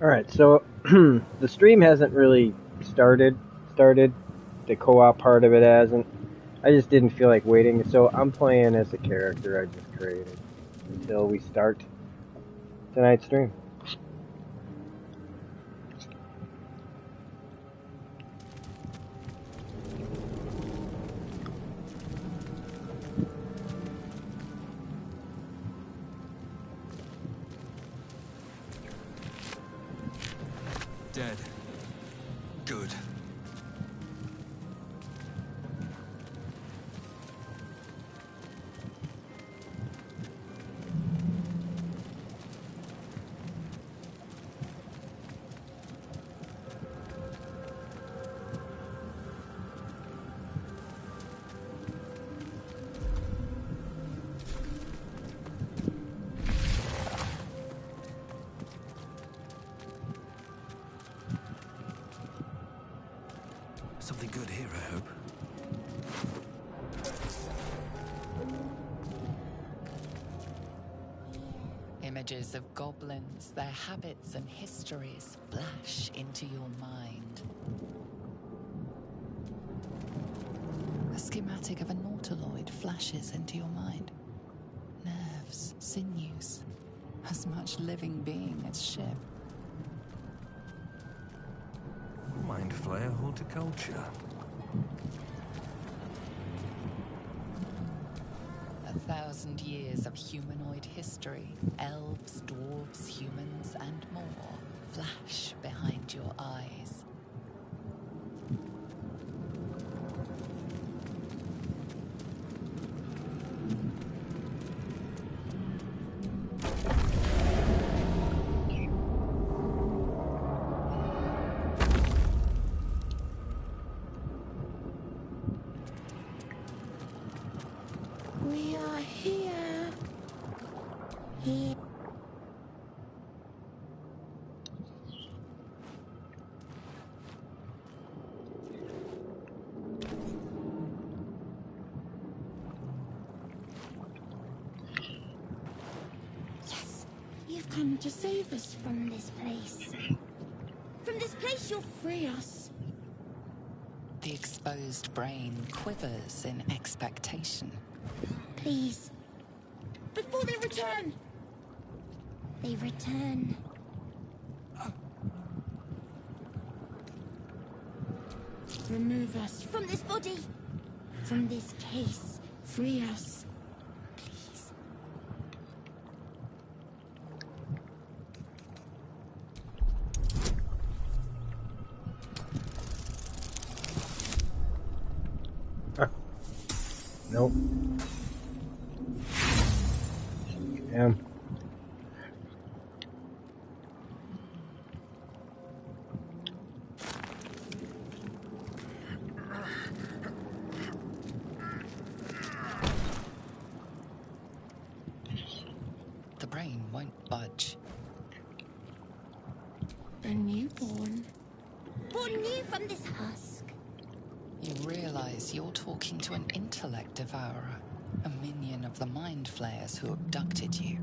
Alright, so the stream hasn't really started. The co-op part of it hasn't. I just didn't feel like waiting, so I'm playing as the character I just created until we start tonight's stream. Dead. Good. Something good here, I hope. Images of goblins, their habits and histories flash into your mind. A schematic of a nautiloid flashes into your mind. Nerves, sinews, as much living being as ship. Mind flayer horticulture. 1,000 years of humanoid history, elves, dwarves, humans, and more flash behind your eyes. We are here. Here. Yes, you've come to save us from this place. From this place, you'll free us. The exposed brain quivers in expectation. Please. Before they return! They return. Remove us from this body. From this case. Free us. Please. Nope. Damn. The brain won't budge. A newborn. Born new from this husk. You realize you're talking to an intellect devourer, a minion of the mind flayers who abducted you.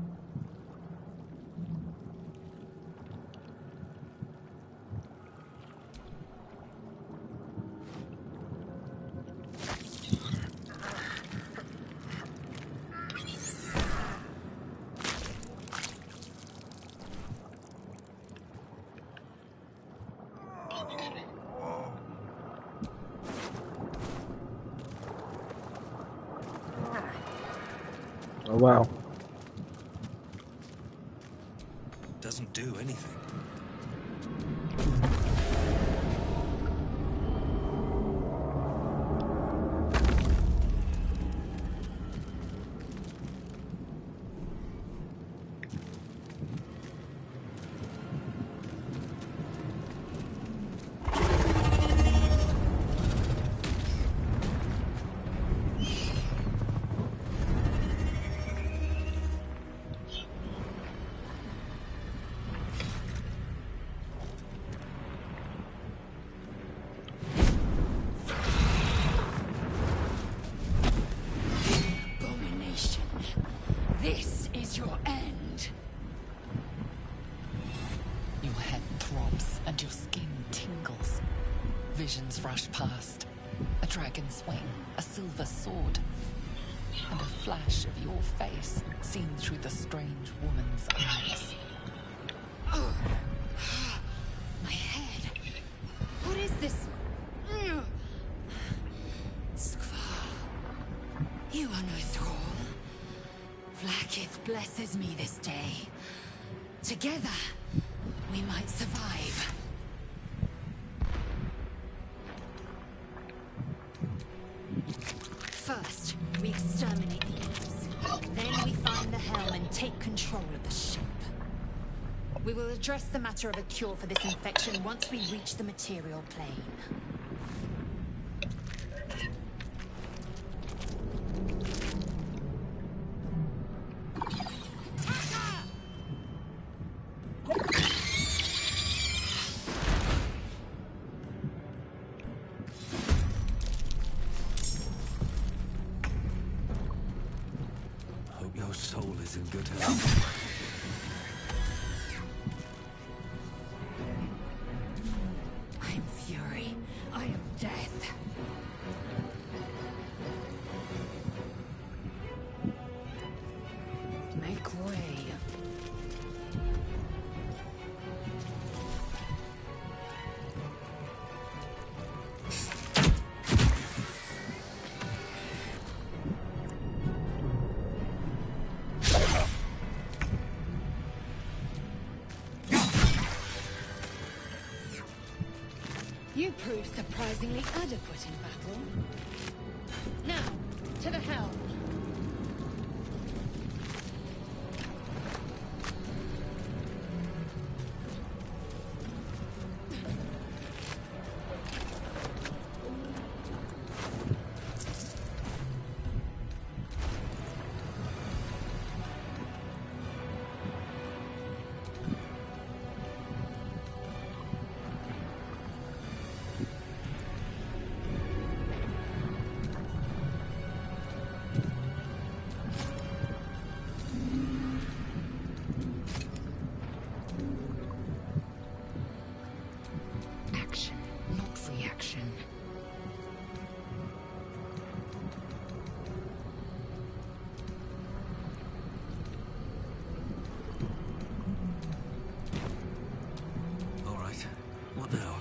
Oh wow. Doesn't do anything. This is your end. Your head throbs and your skin tingles. Visions rush past. A dragon's wing, a silver sword, and a flash of your face seen through the strange woman's eyes. Oh. My head. What is this? Skvar. You are no thrall. Vlaakith blesses me this day. Together, we might survive. First, we exterminate the imps. Then we find the helm and take control of the ship. We will address the matter of a cure for this infection once we reach the material plane. Hope your soul is in good health. I am fury. I am death. Make way. You proved surprisingly adequate in battle. Now, to the helm. Action, not reaction. All right. What now?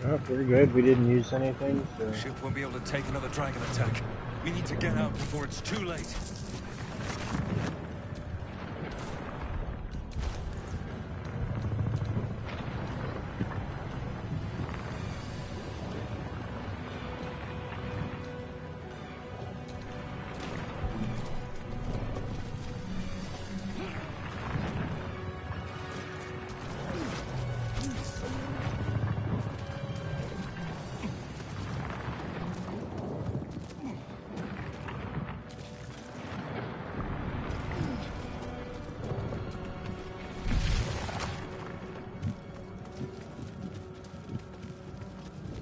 Oh, we're good. We didn't use anything, so... Ship won't be able to take another dragon attack. We need to get out before it's too late.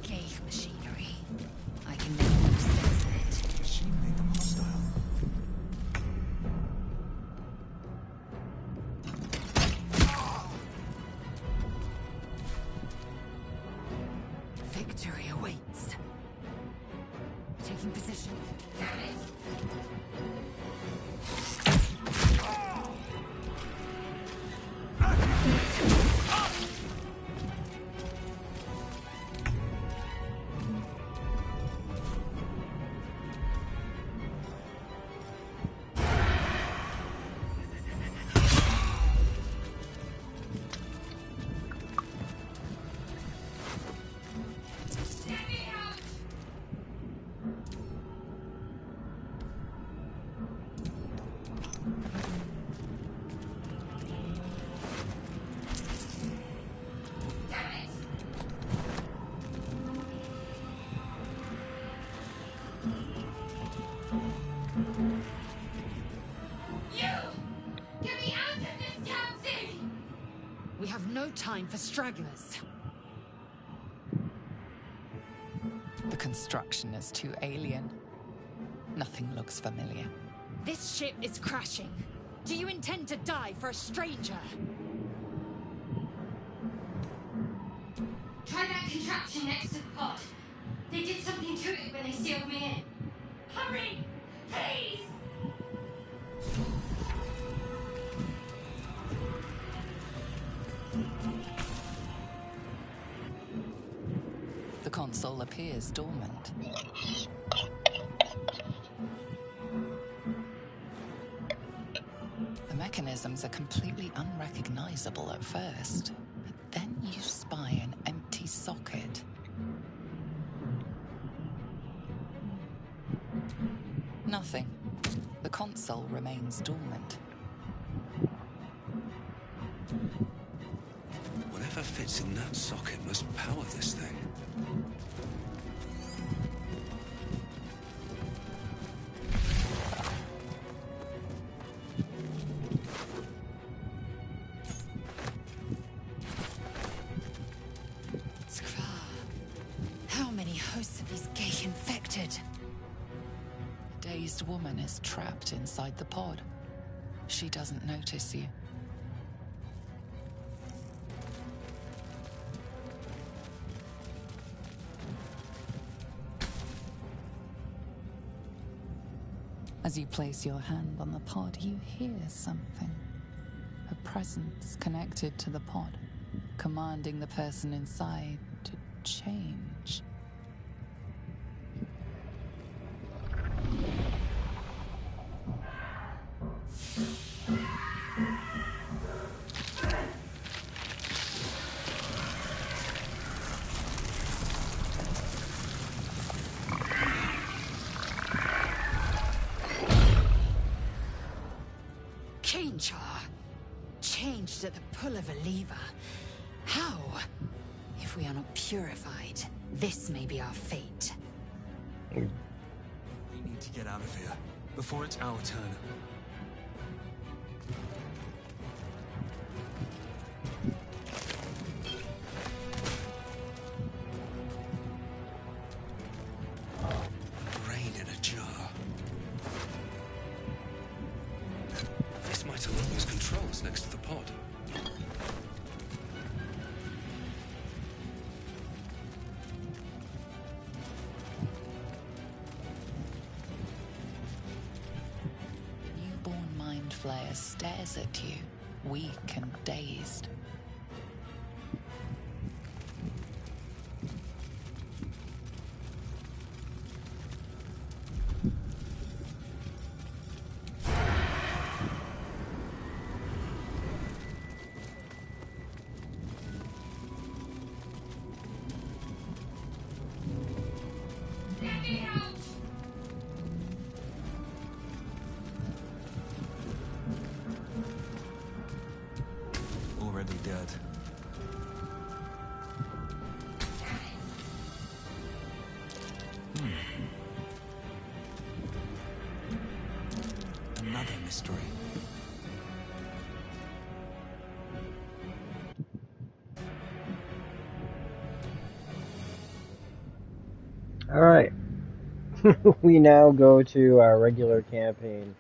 Gave machinery. I can make no sense of it. She made them hostile. Victory awaits. Taking position. no time for stragglers. The construction is too alien. Nothing looks familiar. This ship is crashing. Do you intend to die for a stranger? Try that contraption next to the pod. They did something to it when they sealed me in. Hurry! Please! The console appears dormant. The mechanisms are completely unrecognizable at first, but then you spy an empty socket. Nothing. The console remains dormant. Whatever fits in that socket must power this thing. How many hosts of these gay infected? A dazed woman is trapped inside the pod. She doesn't notice you. As you place your hand on the pod, you hear something. A presence connected to the pod, commanding the person inside to change. Changed at the pull of a lever. How? If we are not purified, this may be our fate. We need to get out of here before it's our turn. Brain in a jar. This might unlock those controls next to the pod. Newborn mind flayer stares at you, weak and dazed. Let me out! Already dead. Another mystery. All right. We now go to our regular campaign.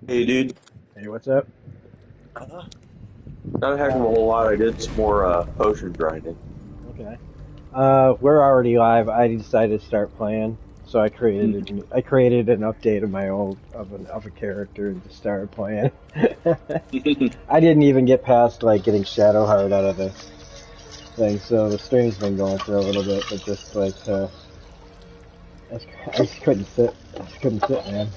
Hey, dude. Hey, what's up? Not a heck of a whole lot. I did some more potion grinding. Okay. We're already live. I decided to start playing, so I created an update of my old of a character and just started playing. I didn't even get past like getting Shadowheart out of the thing, so the stream's been going for a little bit, but just like I just couldn't sit. Man.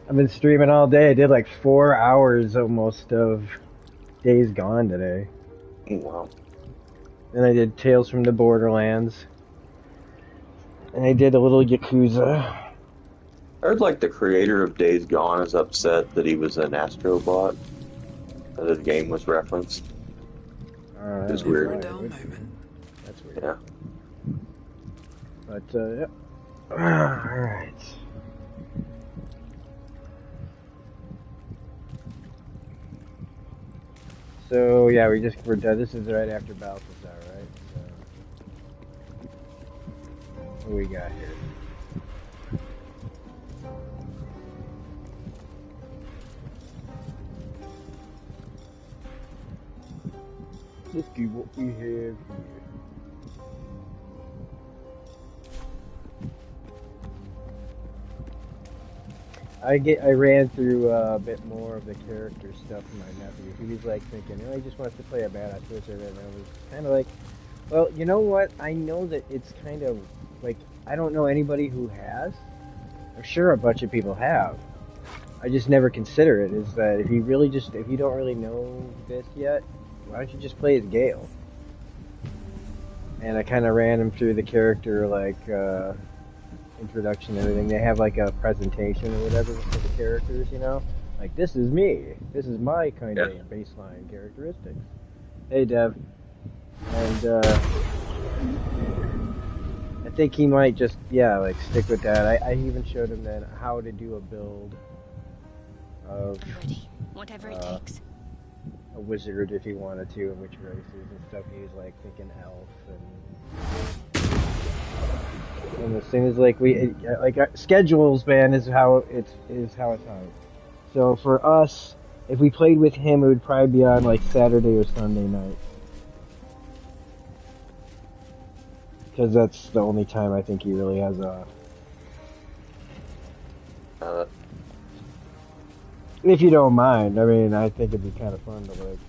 I've been streaming all day. I did like 4 hours almost of Days Gone today. Oh, wow. Then I did Tales from the Borderlands. And I did a little Yakuza. I heard like the creator of Days Gone is upset that he was an Astrobot, that his game was referenced. It's Never a weird. dull moment. That's weird. Yeah. But, yeah. Alright. So, yeah, we're done. This is right after Balthazar, right? So, what do we got here? Let's see what we have here. I ran through a bit more of the character stuff for my nephew. He was like thinking, he just wants to play a badass wizard, and I was kind of like, well, you know what? I know that it's kind of like I don't know anybody who has. I'm sure a bunch of people have. I just never consider it. Is that if you don't really know this yet, why don't you just play as Gale? And I kind of ran him through the character like. Introduction and everything. They have like a presentation or whatever for the characters, you know? Like, this is me. This is my kind of baseline characteristics. Hey, Dev. And, I think he might just, like, stick with that. I even showed him then how to do a build of I'm ready. Whatever it takes. a wizard if he wanted to, and which races and stuff. He was, like, thinking elf and as soon as schedules, man, is how it's on. So for us, if we played with him, it would probably be on like Saturday or Sunday night, because that's the only time I think he really has off. If you don't mind, I mean, I think it'd be kind of fun to like.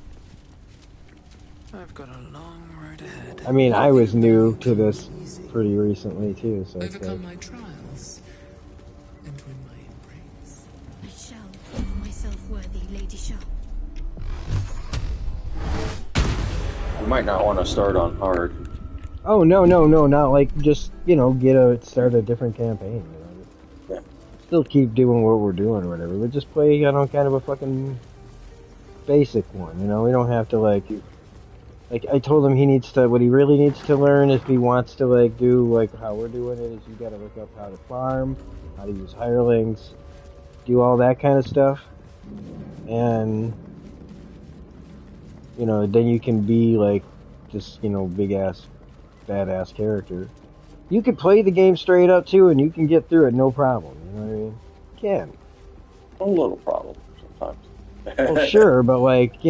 I've got a long road ahead. I mean, I was new to this pretty recently too, so it's Overcome like, my trials and win my embrace. I shall prove myself worthy, Lady Shah. You might not want to start on hard. oh no, not like just start a different campaign. You know? Yeah. Still keep doing what we're doing or whatever, but just play kind of a fucking basic one. You know, we don't have to like I told him what he really needs to learn if he wants to like do like how we're doing it is you gotta look up how to farm, how to use hirelings, do all that kind of stuff. And then you can be like this, big ass badass character. You can play the game straight up too and you can get through it no problem, you know what I mean? You can. A little problem sometimes. Well sure, but like,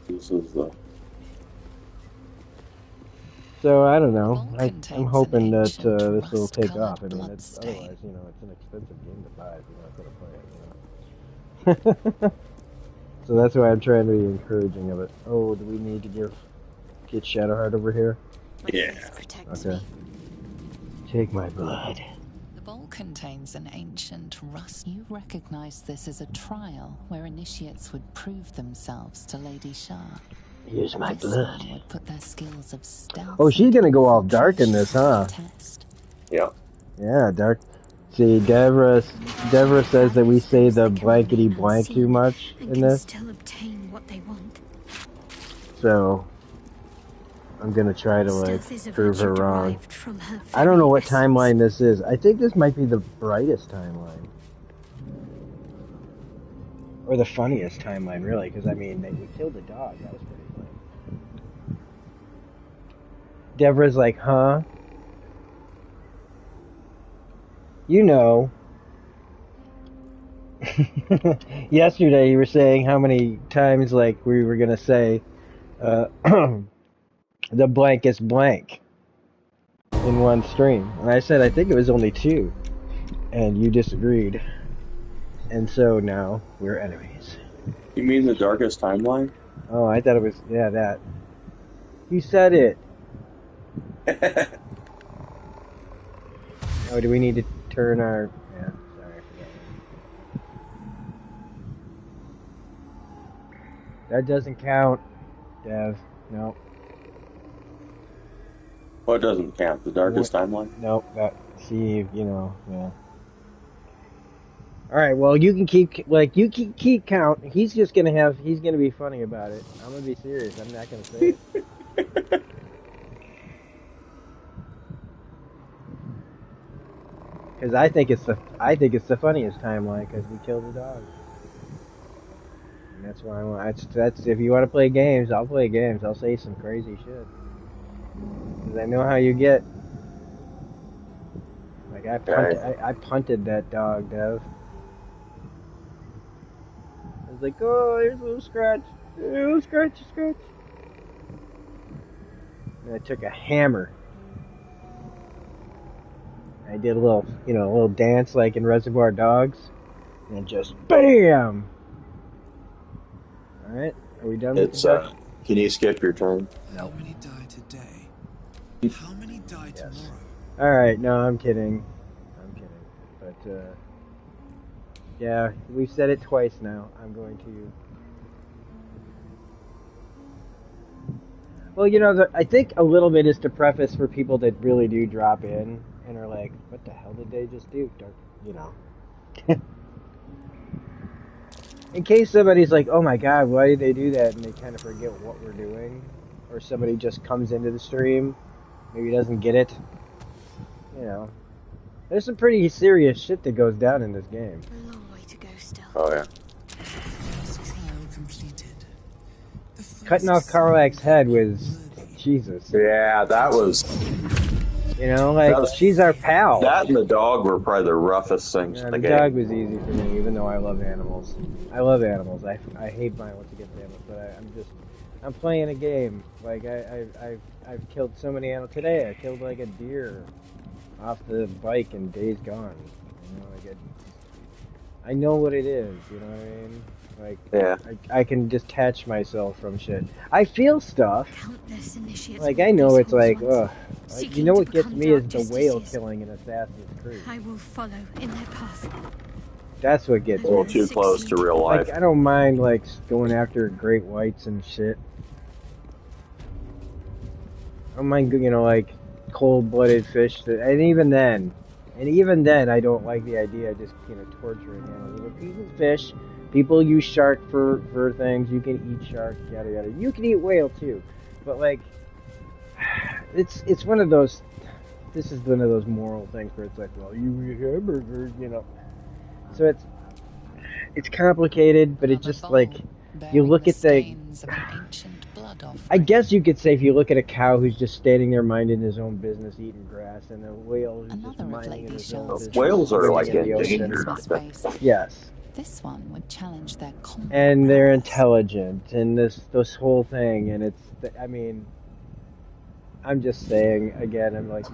This is the. So I don't know. Ball I'm contains hoping an that ancient this will take rust-colored off. I mean, blood stain. otherwise, it's an expensive game to buy if you're not going to play it. So that's why I'm trying to be encouraging of it. Oh, do we need to get Shadowheart over here? My Yeah. faith protects Okay. me. Take my blood. The bowl contains an ancient rust. You recognize this as a trial where initiates would prove themselves to Lady Shah. Here's my This blood. one would put their skills of stealth. Oh, she's and gonna go all dark in this, huh? test. Yeah. Yeah, dark. See, Devra says that we say the blankety blank too much and in can this. still obtain what they want. So I'm gonna try to like Stealth is a prove her virtue wrong. derived from her I don't know very what essence. timeline this is. I think this might be the brightest timeline. Or the funniest timeline, really, because I mean, we killed the dog. That was pretty funny. Deborah's like, huh? You know. Yesterday you were saying how many times, like, we were going to say, the blankest blank in one stream. And I said, I think it was only 2. And you disagreed. And so now we're enemies. You mean the darkest timeline? Oh, I thought it was, yeah, that. You said it. Oh, do we need to turn our... Yeah, sorry, I forgot. That doesn't count, Dev. No. What doesn't count? The darkest timeline? Nope. That. See, you know, yeah. All right. Well, you can keep count. He's gonna be funny about it. I'm gonna be serious. I'm not gonna say it. Because I think it's the funniest timeline because we killed the dog. And that's why I want. That's if you want to play games, I'll play games. I'll say some crazy shit. Because I know how you get. Like I punted that dog, Dev. I was like, oh, there's a little scratch, scratch. And I took a hammer. I did a little dance like in Reservoir Dogs, and just BAM! All right, are we done with It's the can you skip your turn? How many die today? How many die tomorrow? All right, no, I'm kidding. But yeah, we've said it twice now. I'm going to. Well, I think a little bit is to preface for people that really do drop in and are like, "What the hell did they just do?" In case somebody's like, "Oh my God, why did they do that?" and they kind of forget what we're doing, or somebody just comes into the stream, maybe doesn't get it. There's some pretty serious shit that goes down in this game. A long way to go still. Oh yeah. Cutting off Karlak's head was Jesus. Yeah, that was. She's our pal. That and the dog were probably the roughest things in the game. The dog was easy for me, even though I love animals. I love animals. I hate violence against animals, but I'm playing a game. Like I've killed so many animals today. I killed like a deer off the bike in Days Gone. I know what it is. You know what I mean? Like, yeah. I can detach myself from shit. I feel stuff. Countless initiates like I know it's like, ugh. You know what gets me is the whale killing in Assassin's Creed. I will follow in their path. That's what gets a little me. too close to real life. Like, I don't mind like going after great whites and shit. I don't mind, like cold-blooded fish. And even then, I don't like the idea of just torturing animals. But people fish. People use shark for things. You can eat shark, yada yada. You can eat whale too, but like, it's one of those. This is one of those moral things where it's like, well, you eat hamburgers, So it's complicated, but it's just like you look at the. I guess you could say if you look at a cow who's just standing there minding his own business, eating grass, and a whale who's just minding his own business. Whales are like endangered. Yes. This one would challenge their combat. And they're intelligent, and this whole thing, and I'm just saying again. I'm like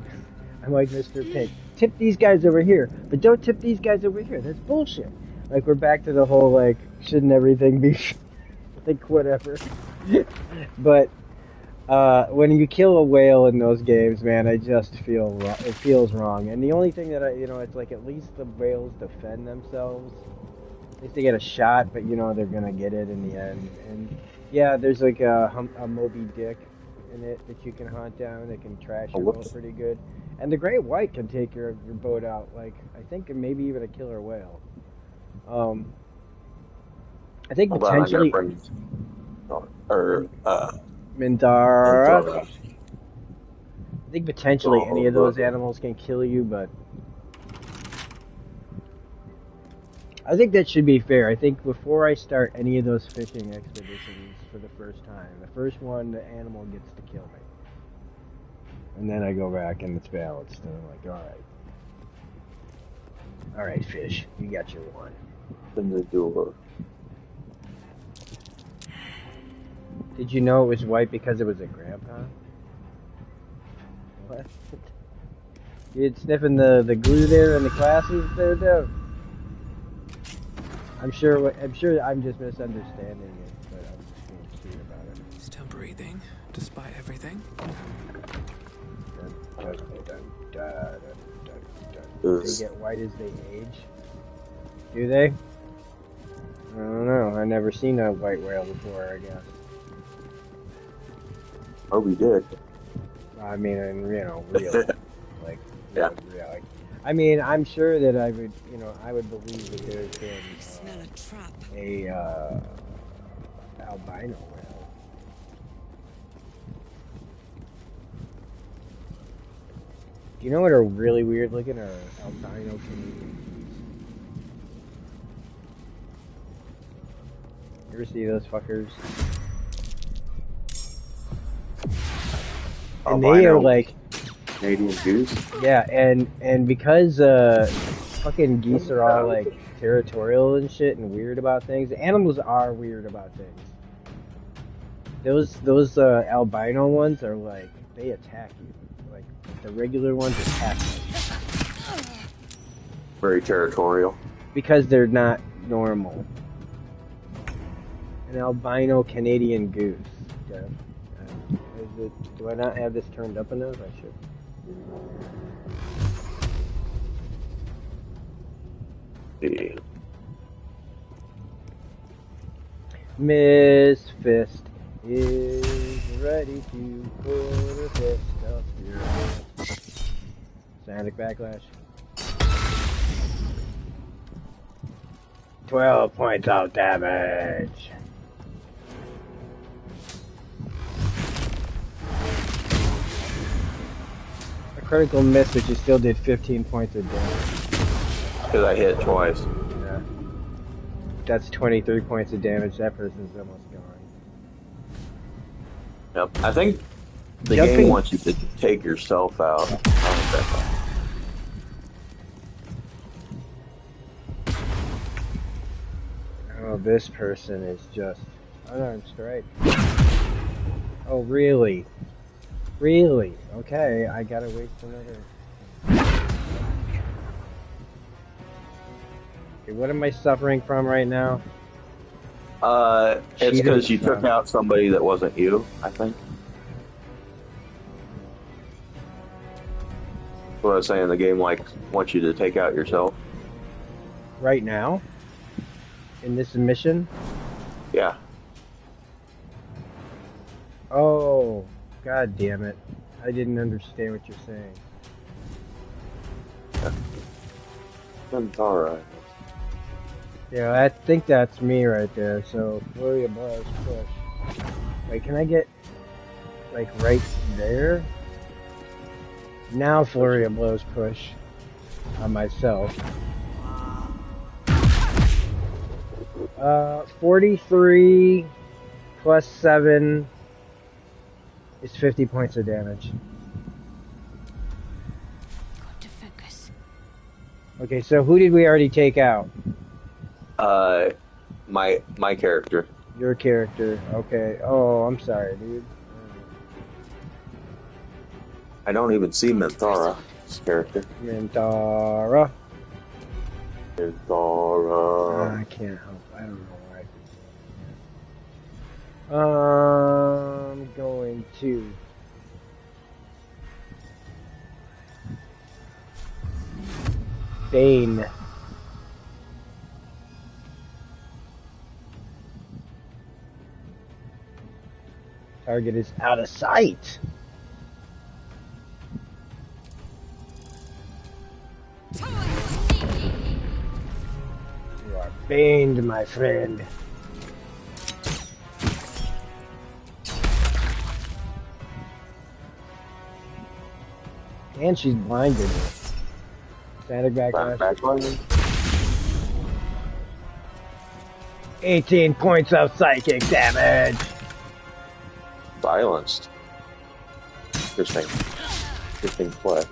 Mr. Pink. Tip these guys over here, but don't tip these guys over here. That's bullshit. Like we're back to the whole like, shouldn't everything be like whatever? But when you kill a whale in those games, man, I just feel it feels wrong. And the only thing that it's like at least the whales defend themselves. At least they get a shot, but they're gonna get it in the end. And yeah, there's like a Moby Dick in it that you can hunt down. That can trash your boat pretty good. And the great white can take your boat out. Like I think maybe even a killer whale. I think potentially. Mindara. I think potentially any of those animals can kill you, but. I think that should be fair. I think before I start any of those fishing expeditions for the first time, the first one, the animal gets to kill me. And then I go back and it's balanced. And I'm like, alright, fish, you got your one. Then they do Did you know it was white because it was a grandpa? What? You sniffing the glue there and the glasses there, Dev? I'm sure I'm just misunderstanding it, but I'm just being cute about it. Still breathing, despite everything. They get white as they age? Do they? I don't know. I never seen a white whale before, I guess. Oh, we did. I mean, in, real. Like, Yeah. real. Like, I mean, I'm sure that I would, I would believe that there's been I smell a trap. a albino whale. Do you know what are really weird looking are albino Canadian geese? You ever see those fuckers? And they are like, Canadian goose. yeah, and because fucking geese are all like territorial and shit and weird about things. Animals are weird about things. Those albino ones are like, they attack you. Like the regular ones attack you Very territorial. because they're not normal. An albino Canadian goose. Okay. Do I not have this turned up enough? I should. Yeah. Miss Fist is ready to put her fist up your ass. Sonic Backlash. 12 points of damage. A critical miss, but you still did 15 points of damage. Because I hit twice. Yeah. That's 23 points of damage. That person's almost gone. Yep. I think the Jumping- game wants you to take yourself out. Oh, this person is just unarmed strike. Oh, really? Really? Okay, I gotta waste another. Okay, what am I suffering from right now? It's because you Cheated. took out somebody that wasn't you, I think. What I was saying, the game wants you to take out yourself. Right now? In this mission? Yeah. Oh, god damn it. I didn't understand what you're saying. It's alright. Yeah, I think that's me right there. So, Flurry of Blows, push. Wait, can I get, like, right there? Now Flurry of Blows, push on myself. 43 plus 7 is 50 points of damage. Got to focus. Okay, so who did we already take out? My character. Your character. Okay. Oh, I'm sorry, dude. I don't even see Minthara's character. Mintara. Minthara. I can't help. I don't know why. I'm going to. Bane. Target is out of sight. You are baned, my friend. And she's blinded. Static backlash. Backline? 18 points of psychic damage. Silenced. Interesting. Interesting play.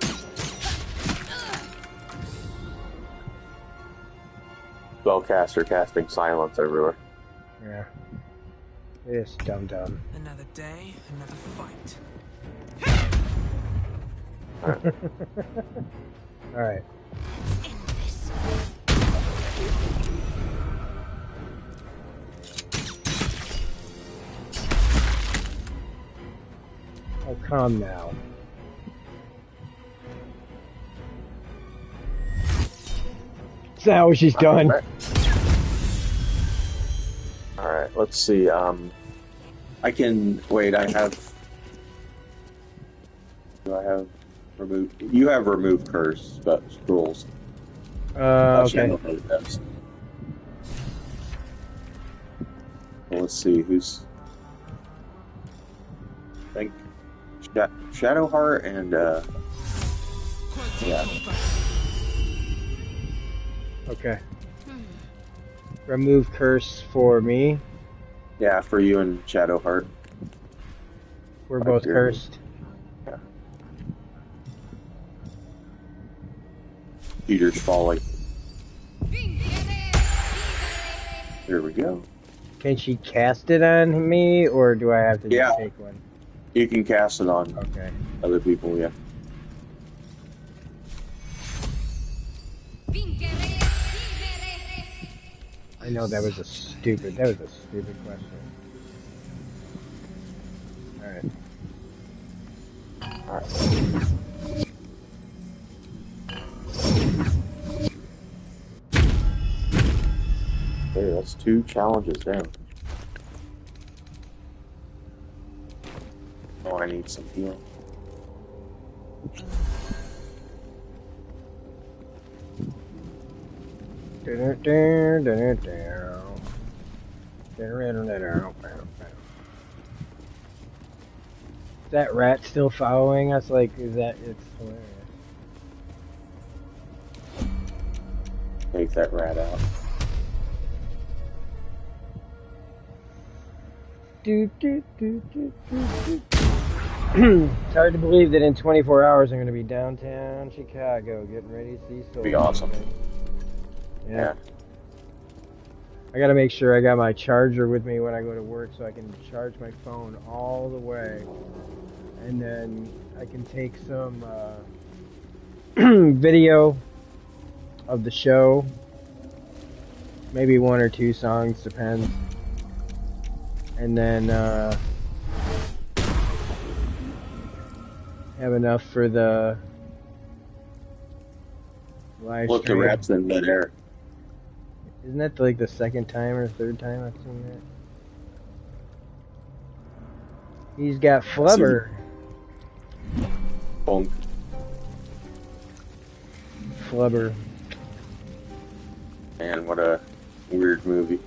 Spellcaster casting silence everywhere. Yeah. This dum-dum. Another day, another fight. Alright. End this. Oh, calm now. Is that what she's done? Alright, let's see. I can... Wait, I have... Do I have... Remove... You have remove curse, but rules. Actually, I Okay. don't know what it does. Well, let's see, who's... I think... Shadowheart and, yeah. Okay. Remove curse for me. Yeah, for you and Shadowheart. We're Like both your- cursed. Yeah. Peter's falling. There we go. Can she cast it on me, or do I have to just Yeah. take one? You can cast it on Okay. other people, yeah. I know that was a stupid question. Alright. There, that's 2 challenges down. Oh, I need some heal. Is that rat still following us? Like, is that... It's hilarious. Take that rat out. It's hard to believe that in 24 hours I'm going to be downtown Chicago getting ready to see Soul. Be awesome. Yeah. I got to make sure I got my charger with me when I go to work so I can charge my phone all the way. And then I can take some video of the show. Maybe 1 or 2 songs, depends. And then have enough for the live Look, the stream. rat's in midair. Isn't that like the 2nd time or 3rd time I've seen that? He's got flubber. Bonk. Flubber. Man, what a weird movie.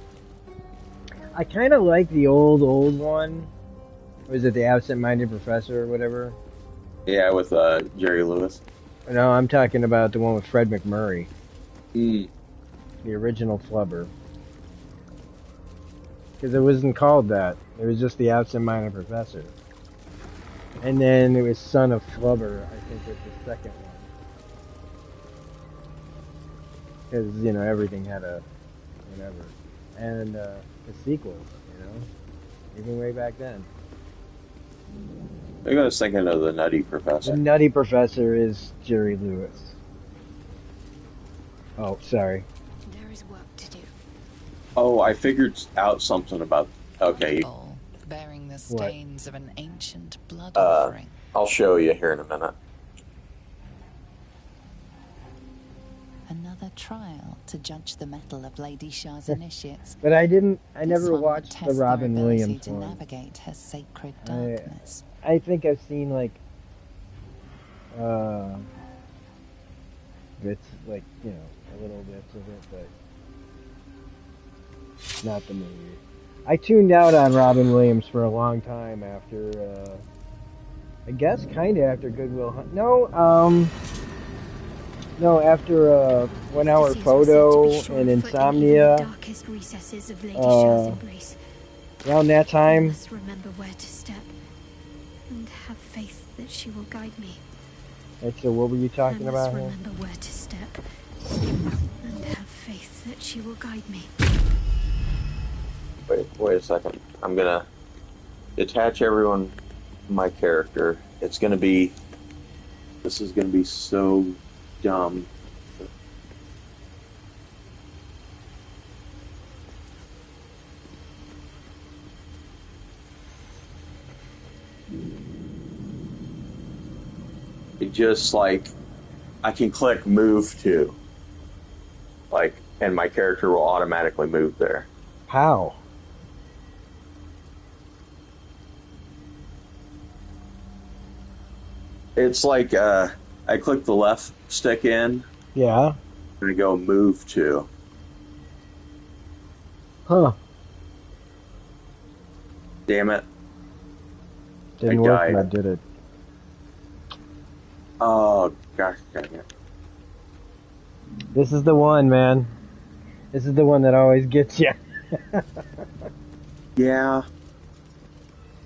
I kind of like the old one. Was it The Absent-Minded Professor or whatever? Yeah, with Jerry Lewis. No, I'm talking about the one with Fred McMurray. Mm. The original Flubber. Because it wasn't called that. It was just The Absent-Minded Professor. And then it was Son of Flubber, I think was the 2nd one. Because, you know, everything had a whatever. And the sequels, you know? Even way back then. Maybe I was thinking of the Nutty Professor. The Nutty Professor is Jerry Lewis. Oh, sorry. There is work to do. Oh, I figured out something about... Okay, Bowl bearing the stains of an ancient blood Uh, offering. I'll show you here in a minute. Another trial to judge the mettle of Lady Shah's initiates. But I This never one would watched the test their Robin ability Williams to one. navigate her sacred darkness. I think I've seen like bits, like, you know, a little bits of it, but not the movie. I tuned out on Robin Williams for a long time after, I guess kind of after Good Will Hunt. No, after 1 Hour Fantasies were said to Photo be sure and foot in Insomnia. the darkest recesses of Lady Shah's embrace. Around that I time, must remember where to step and have faith that she will guide me. so what were you talking I about must here? remember where to step and have faith that she will guide me. Wait a second. I'm gonna detach everyone from my character. It's gonna be... This is gonna be so dumb. It just, like, I can click move to, like, and my character will automatically move there. How? It's like I click the left stick in Yeah. and I go move to. Huh. Damn it. Didn't I work died. when I did it. Oh, gosh dang it. This is the one, man. This is the one that always gets you. Yeah.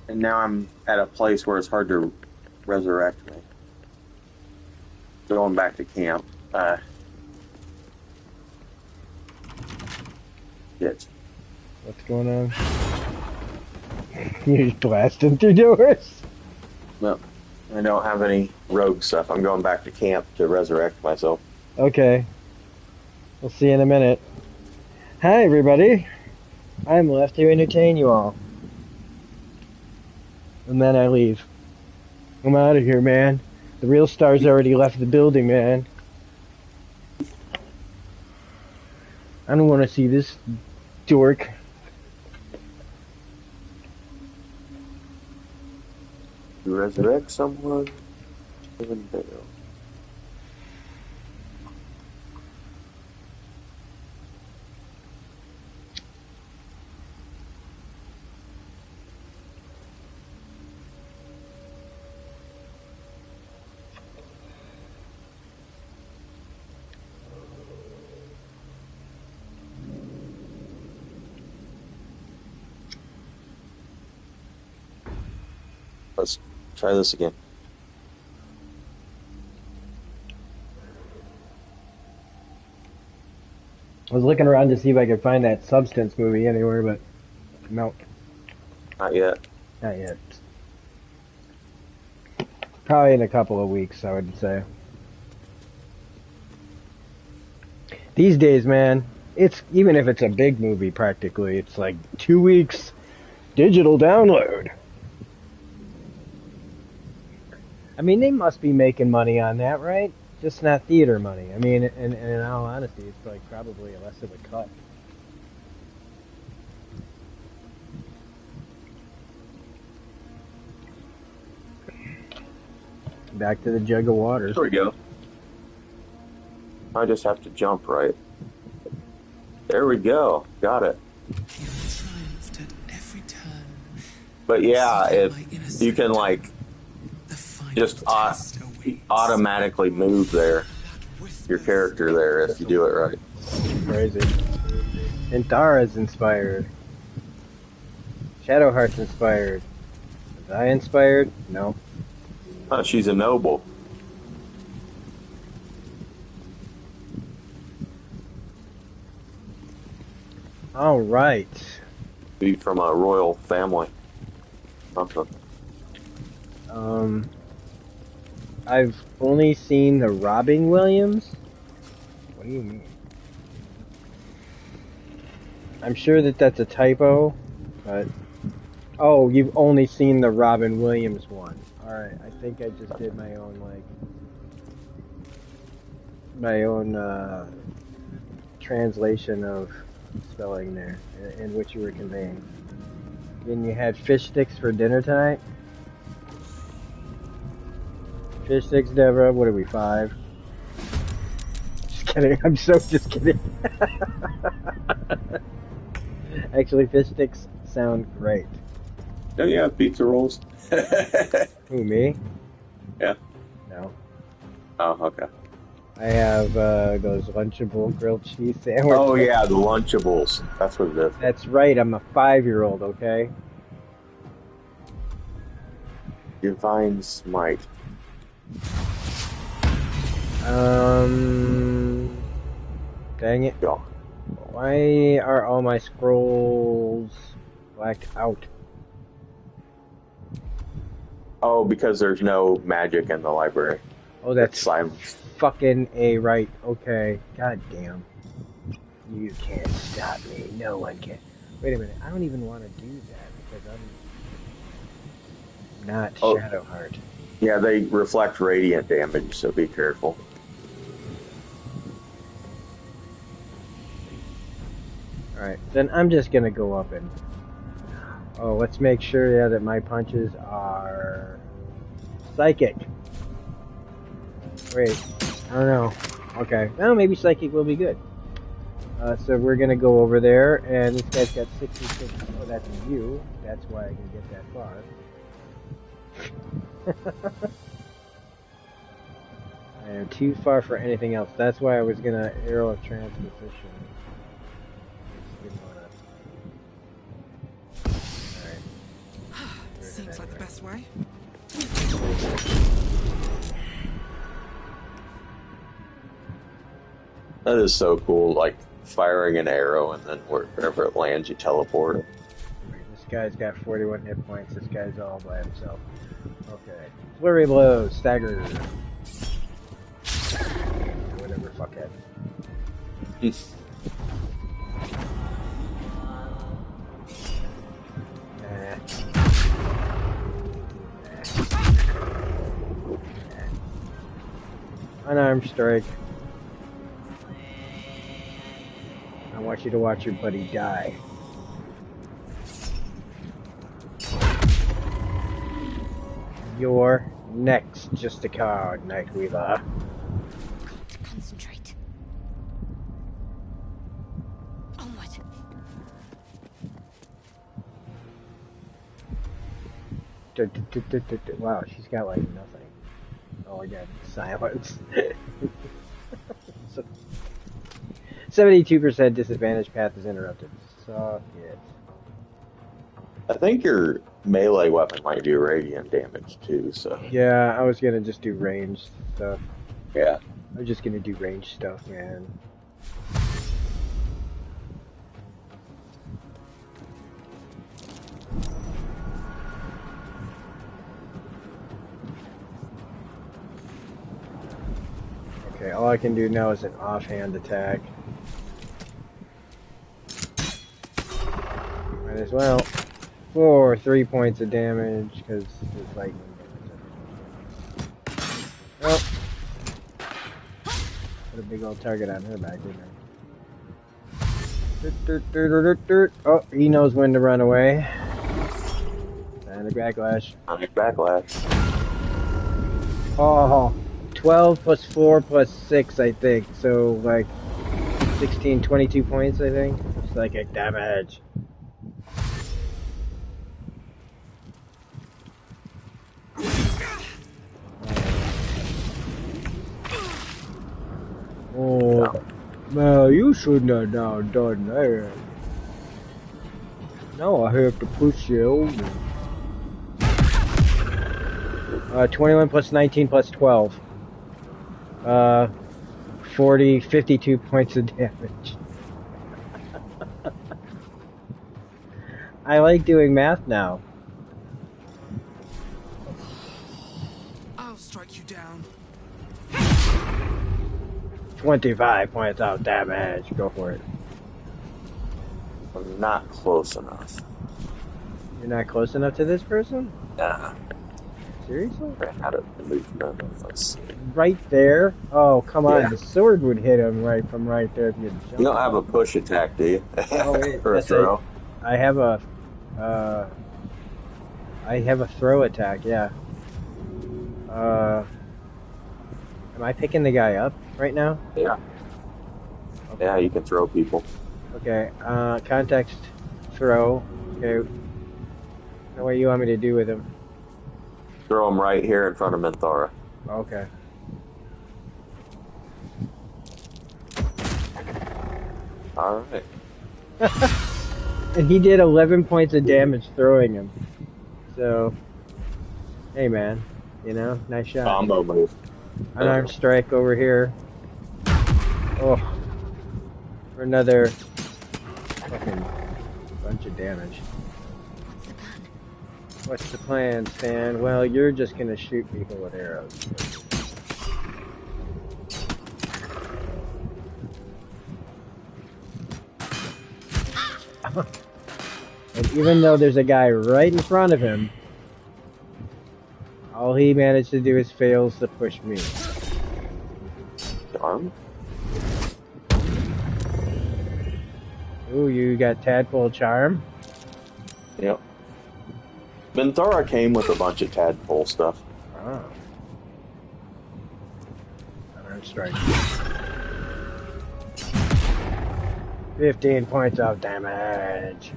And now I'm at a place where it's hard to resurrect me. Going back to camp. Shit. What's going on? You're blasting through doors. No. I don't have any rogue stuff. I'm going back to camp to resurrect myself. Okay. We'll see you in a minute. Hi, everybody. I'm left to entertain you all. And then I leave. I'm out of here, man. The real star's already left the building, man. I don't want to see this dork. To resurrect someone. Even better. Let's try this again. I was looking around to see if I could find that Substance movie anywhere, but no, Not yet. not yet. Probably in a couple of weeks, I would say. These days, man, it's even if it's a big movie, practically, it's like 2 weeks digital download. I mean, they must be making money on that, right? Just not theater money. I mean, and in all honesty, it's like probably less of a cut. Back to the jug of water. There we go. I just have to jump right. There we go. Got it. Triumphed at every turn. But yeah, if you can like just automatically move there, your character there if you do it right. Crazy. And Dara's inspired. Shadowheart's inspired. Was I inspired? No. Oh, she's a noble. All right. Be from a royal family. Something. I've only seen the Robin Williams. What do you mean? I'm sure that that's a typo, but oh, you've only seen the Robin Williams one. All right, I think I just did my own translation of spelling there, in which you were conveying. Then you had fish sticks for dinner tonight. Fish sticks, Deborah. What are we, 5? Just kidding. I'm just kidding. Actually, fish sticks sound great. Oh yeah, pizza rolls. Who, me? Yeah. No. Oh, okay. I have those Lunchable grilled cheese sandwiches. Oh yeah, the Lunchables. That's what it is. That's right. I'm a 5-year-old. Okay. Divine Smite. Dang it. Yeah. Why are all my scrolls blacked out? Oh, because there's no magic in the library. Oh, that's It's silence. fucking A right. Okay. God damn. You can't stop me. No one can. Wait a minute. I don't even want to do that because I'm not Shadowheart. Yeah, they reflect radiant damage, so be careful. Alright, then I'm just gonna go up and... Oh, let's make sure, yeah, that my punches are... Psychic. Wait, I don't know. Okay, well, maybe psychic will be good. So we're gonna go over there, and this guy's got 66. Oh, that's you. That's why I can get that far. I am too far for anything else. That's why I was gonna arrow of transposition. Alright. Seems like the best way. That is so cool, like firing an arrow and then wherever it lands you teleport it. This guy's got 41 hit points. This guy's all by himself. Okay. Flurry blow, stagger. Whatever, fuckhead. Unarmed strike. I want you to watch your buddy die. You're next, just a cog, Nightweaver. Got to concentrate. Onward. Wow, she's got like nothing. Oh, again, silence. 72% disadvantage path is interrupted. So, yeah. I think your melee weapon might do radiant damage too, so. Yeah, I was gonna just do ranged stuff. Yeah. I'm just gonna do ranged stuff, man. Okay, all I can do now is an offhand attack. Might as well. For 3 points of damage, because there's lightning damage. Well, put a big old target on her back, didn't I? Oh, he knows when to run away. And a backlash. Backlash. Oh, 12 plus 4 plus 6, I think. So, like, 16, 22 points, I think. Psychic damage. Oh, no, you shouldn't have now done that. Now I have to push you over. 21 plus 19 plus 12. 52 points of damage. I like doing math now. I'll strike you down. 25 points of damage. Go for it. I'm not close enough. You're not close enough to this person? Nah. Seriously? How to move none of us. Right there? Oh, come on. Yeah. The sword would hit him right from right there if you You don't have a push attack, do you? Oh, wait. Or a throw? I have a throw attack, yeah. Am I picking the guy up right now? Yeah. Okay. Yeah, you can throw people. Okay, context throw. Okay. What do you want me to do with him? Throw him right here in front of Minthara. Okay. Alright. And he did 11 points of damage throwing him. So, hey man, you know, nice shot. Combo move. Unarmed strike over here. Oh, for another fucking bunch of damage. What's the plan, Stan? Well, you're just gonna shoot people with arrows. And even though there's a guy right in front of him, all he managed to do is fails to push me. Arm? Ooh, you got tadpole charm? Yep. Minthara came with a bunch of tadpole stuff. Oh. Unarmed strike. 15 points of damage.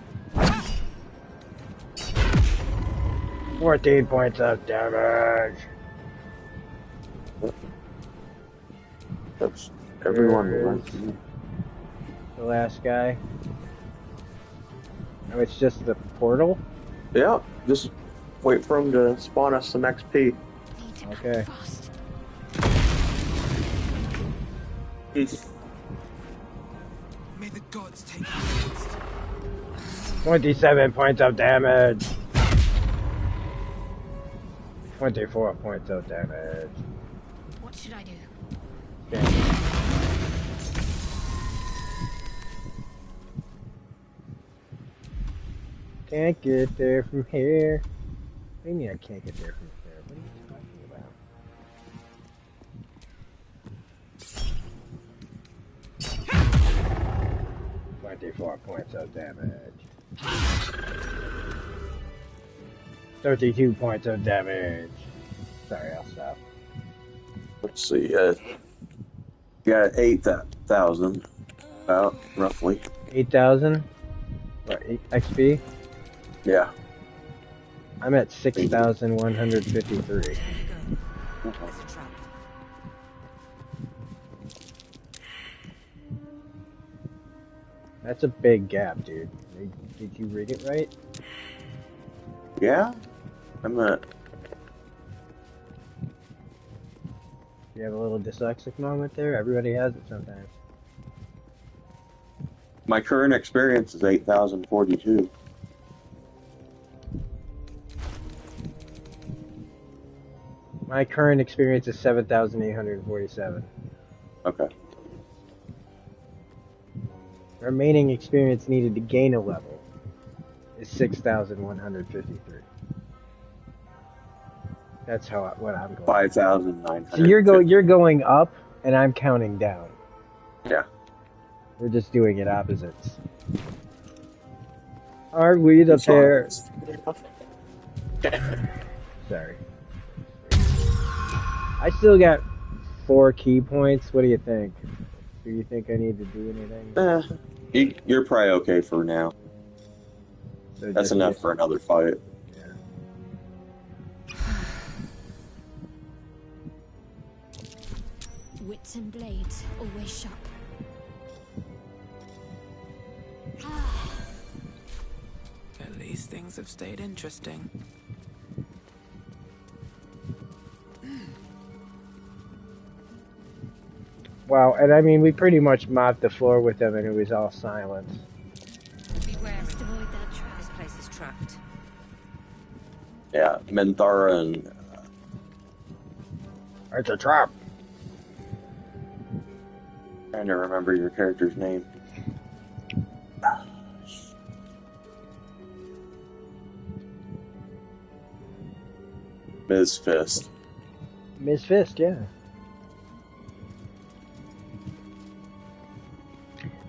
14 points of damage. That's everyone. There's the last guy. Oh, it's just the portal? Yeah, just wait for him to spawn us some XP. Okay. May the gods take you next. 27 points of damage. 24 points of damage. What should I do? Can't get there from here. What do you mean I can't get there from here? What are you talking about? 24 points of damage. 32 points of damage. Sorry, I'll stop. Let's see. You got 8,000, about roughly. 8,000? What, XP? Yeah. I'm at 6,153. There you go. There's a trap. That's a big gap, dude. Did you read it right? Yeah. I'm at. You have a little dyslexic moment there? Everybody has it sometimes. My current experience is 8,042. My current experience is 7,847. Okay. Remaining experience needed to gain a level is 6,153. That's what I'm going. 5,900. So you're going up, and I'm counting down. Yeah. We're just doing it opposites. Are we the pair? Sorry. I still got 4 key points. What do you think? Do you think I need to do anything? You're probably okay for now. So That's enough for another fight. Wits and blades always sharp. At least things have stayed interesting. Wow, and I mean, we pretty much mopped the floor with them, and it was all silent. Beware. Must avoid that trap. This place is trapped. Yeah, Menthara and. It's a trap. Trying to remember your character's name. Ms. Fist. Ms. Fist, yeah.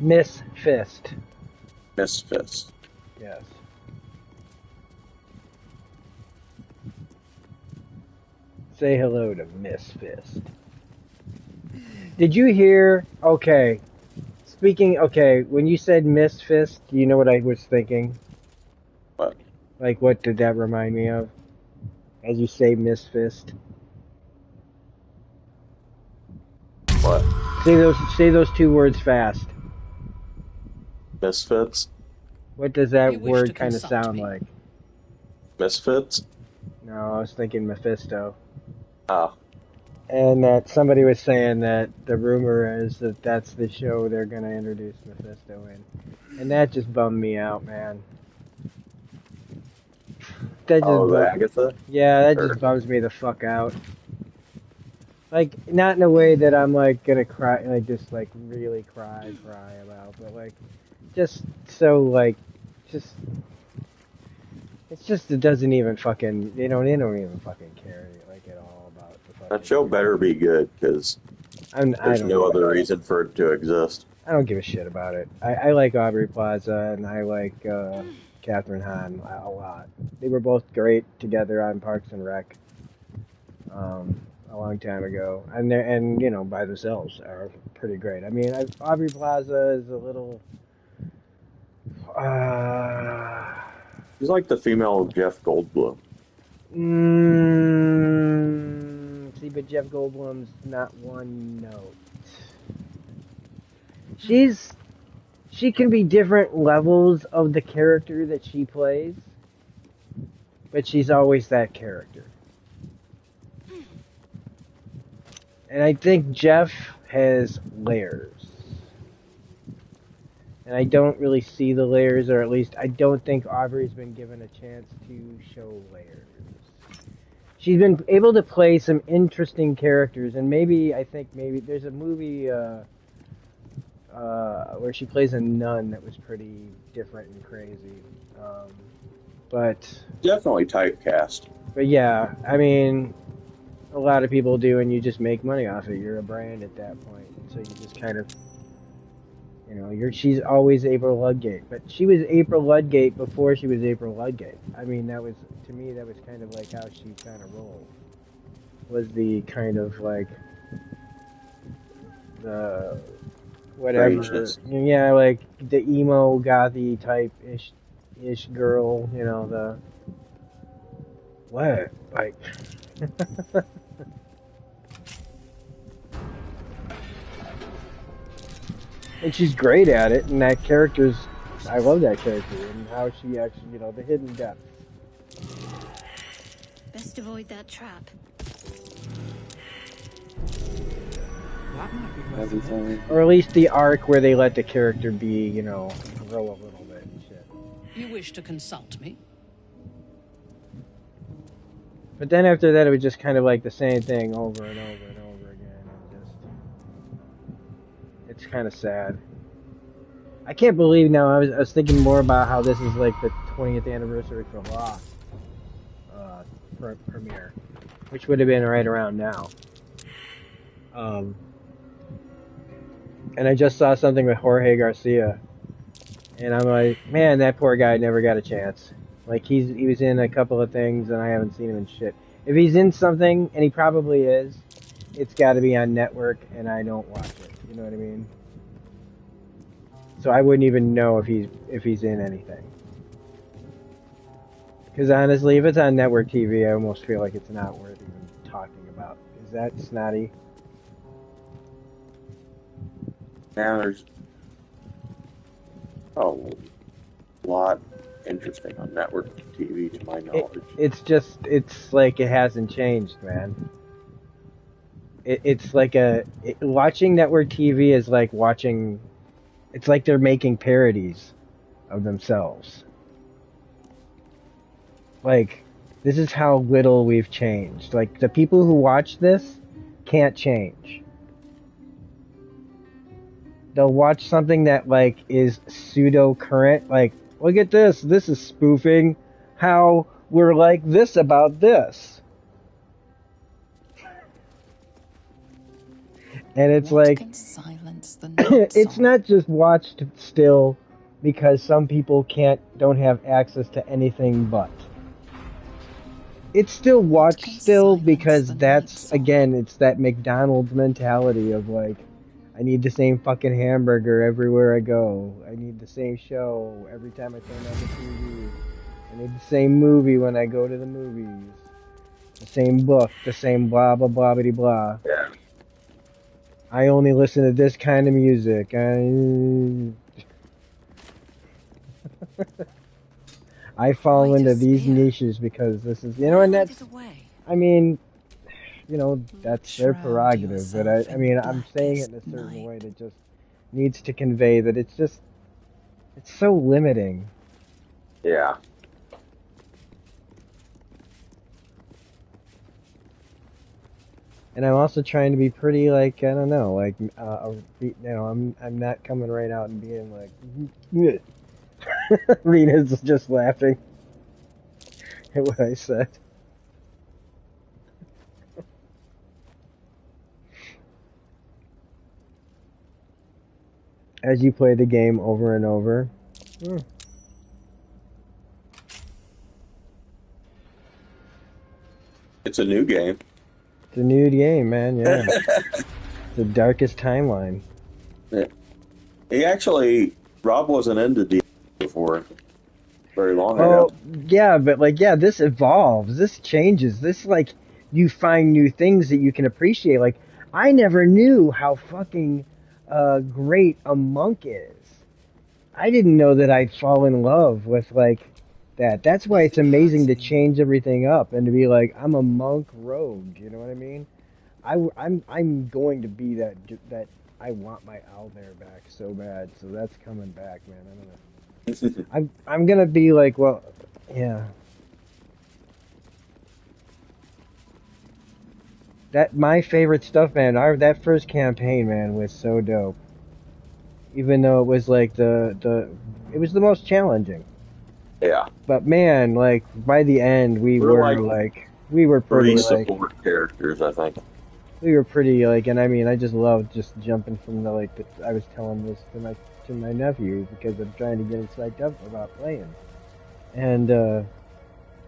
Miss Fist. Miss Fist. Yes. Say hello to Miss Fist. Did you hear? Okay. Speaking, okay, when you said Miss Fist, you know what I was thinking? What? Like, what did that remind me of? As you say Miss Fist. What? Say those 2 words fast. Misfits? What does that You wish word to kind of consult sound me? like? Misfits? No, I was thinking Mephisto. Ah. And that somebody was saying that the rumor is that that's the show they're going to introduce Mephisto in. And that just bummed me out, man. That just The Agatha? Yeah, that Or- just bums me the fuck out. Like, not in a way that I'm, like, gonna cry, like, just, like, really cry about, but, like, just so, like, just... It's just, it doesn't even fucking, they don't even fucking care, like, at all about the fucking... That show better be good, because I there's don't no other reason for it to exist. I don't give a shit about it. I like Aubrey Plaza, and I like, Catherine Hahn a lot. They were both great together on Parks and Rec. a long time ago, and you know by themselves are pretty great. I mean, Aubrey Plaza is a little. He's like the female Jeff Goldblum. See, but Jeff Goldblum's not one note. She can be different levels of the character that she plays, but she's always that character. And I think Jeff has layers. And I don't really see the layers, or at least I don't think Aubrey's been given a chance to show layers. She's been able to play some interesting characters, and maybe there's a movie where she plays a nun that was pretty different and crazy. But Definitely typecast. But yeah, I mean, a lot of people do, and you just make money off it. You're a brand at that point, and so you just kind of, you know, she's always April Ludgate, but she was April Ludgate before she was April Ludgate. I mean, to me that was kind of like how she kind of rolled. Was the kind of like the whatever, Strangeness. yeah, like the emo gothy type ish girl, you know, the what like. And she's great at it, and that character's, I love that character, and how she actually, you know, the hidden depth. Best avoid that trap. That might be worth it. Everything. Or at least the arc where they let the character be, you know, grow a little bit and shit. You wish to consult me? But then after that, it was just kind of like the same thing over and over and over again, and just, it's kind of sad. I can't believe now, I was thinking more about how this is like the 20th anniversary for Lost premiere, which would have been right around now. And I just saw something with Jorge Garcia, and I'm like, man, that poor guy never got a chance. Like, he was in a couple of things, and I haven't seen him in shit. If he's in something, and he probably is, it's got to be on network, and I don't watch it. You know what I mean? So I wouldn't even know if he's in anything. Because honestly, if it's on network TV, I almost feel like it's not worth even talking about. Is that snotty? Now there's a lot interesting on network TV, to my knowledge. It's like it hasn't changed, man. It's like watching network TV is like watching. It's like they're making parodies of themselves. Like, this is how little we've changed. Like, the people who watch this can't change. They'll watch something that, like, is pseudo-current. Like, look at this. This is spoofing how we're like this about this. And it's What like, can silence the it's not just watched still because some people don't have access to anything but. It's still watched still because that's, again, it's that McDonald's mentality of like, I need the same fucking hamburger everywhere I go. I need the same show every time I turn on the TV. I need the same movie when I go to the movies. The same book, the same blah blah blah blah blah. Yeah. I only listen to this kind of music. I fall into these niches because this is, you know, and that's, I mean, you know, that's their prerogative, but I mean, I'm saying it in a certain way that just needs to convey that it's just, it's so limiting. Yeah. And I'm also trying to be pretty, like, I don't know, like, you know, I'm not coming right out and being like, Rena's just laughing at what I said. As you play the game over and over. It's a new game. It's a new game, man. Yeah, the darkest timeline. Yeah. He actually, Rob wasn't into D before very long ago. Oh, yeah, but like, yeah, this evolves, this changes, this like, you find new things that you can appreciate. Like, I never knew how fucking great a monk is. I didn't know that I'd fall in love with like that. That's why it's amazing to change everything up and to be like, I'm a monk rogue. You know what I mean? I'm going to be that. I want my owlbear back so bad. So that's coming back, man. I'm gonna be like, well, yeah. That my favorite stuff, man. That first campaign, man, was so dope. Even though it was like it was the most challenging. Yeah. But man, like by the end, We're like we were pretty three like support characters, I think. we were pretty like, and I mean, I just loved just jumping from the like. I was telling this to my nephew because I'm trying to get him psyched up about playing, and I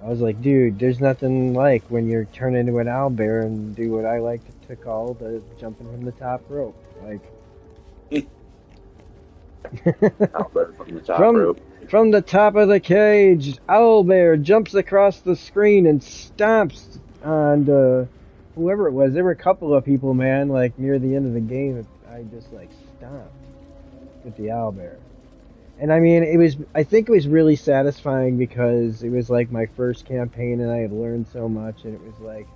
was like, dude, there's nothing like when you're turned into an owlbear and do what I like to call the jumping from the top rope, like. Owlbear from the top rope. From the top of the cage, Owlbear jumps across the screen and stomps on whoever it was. There were a couple of people, man, like near the end of the game. I just like stomped with the Owlbear. And I mean, I think it was really satisfying because it was like my first campaign and I had learned so much, and it was like,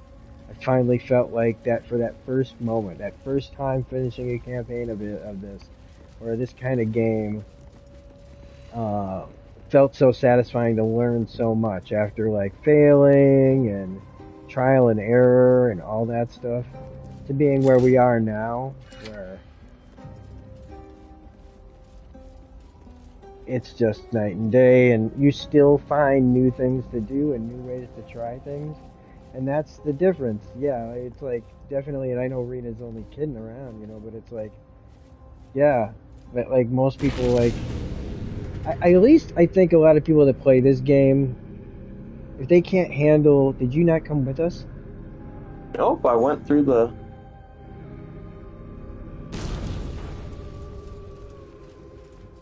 I finally felt like that for that first moment, that first time finishing a campaign of this, or this kind of game. Felt so satisfying to learn so much after like failing and trial and error and all that stuff to being where we are now, where it's just night and day and you still find new things to do and new ways to try things, and that's the difference. Yeah, it's like definitely, and I know Rena's only kidding around, you know, but it's like, yeah, but like most people like at least I think a lot of people that play this game, if they can't handle... Did you not come with us? Nope, I went through the...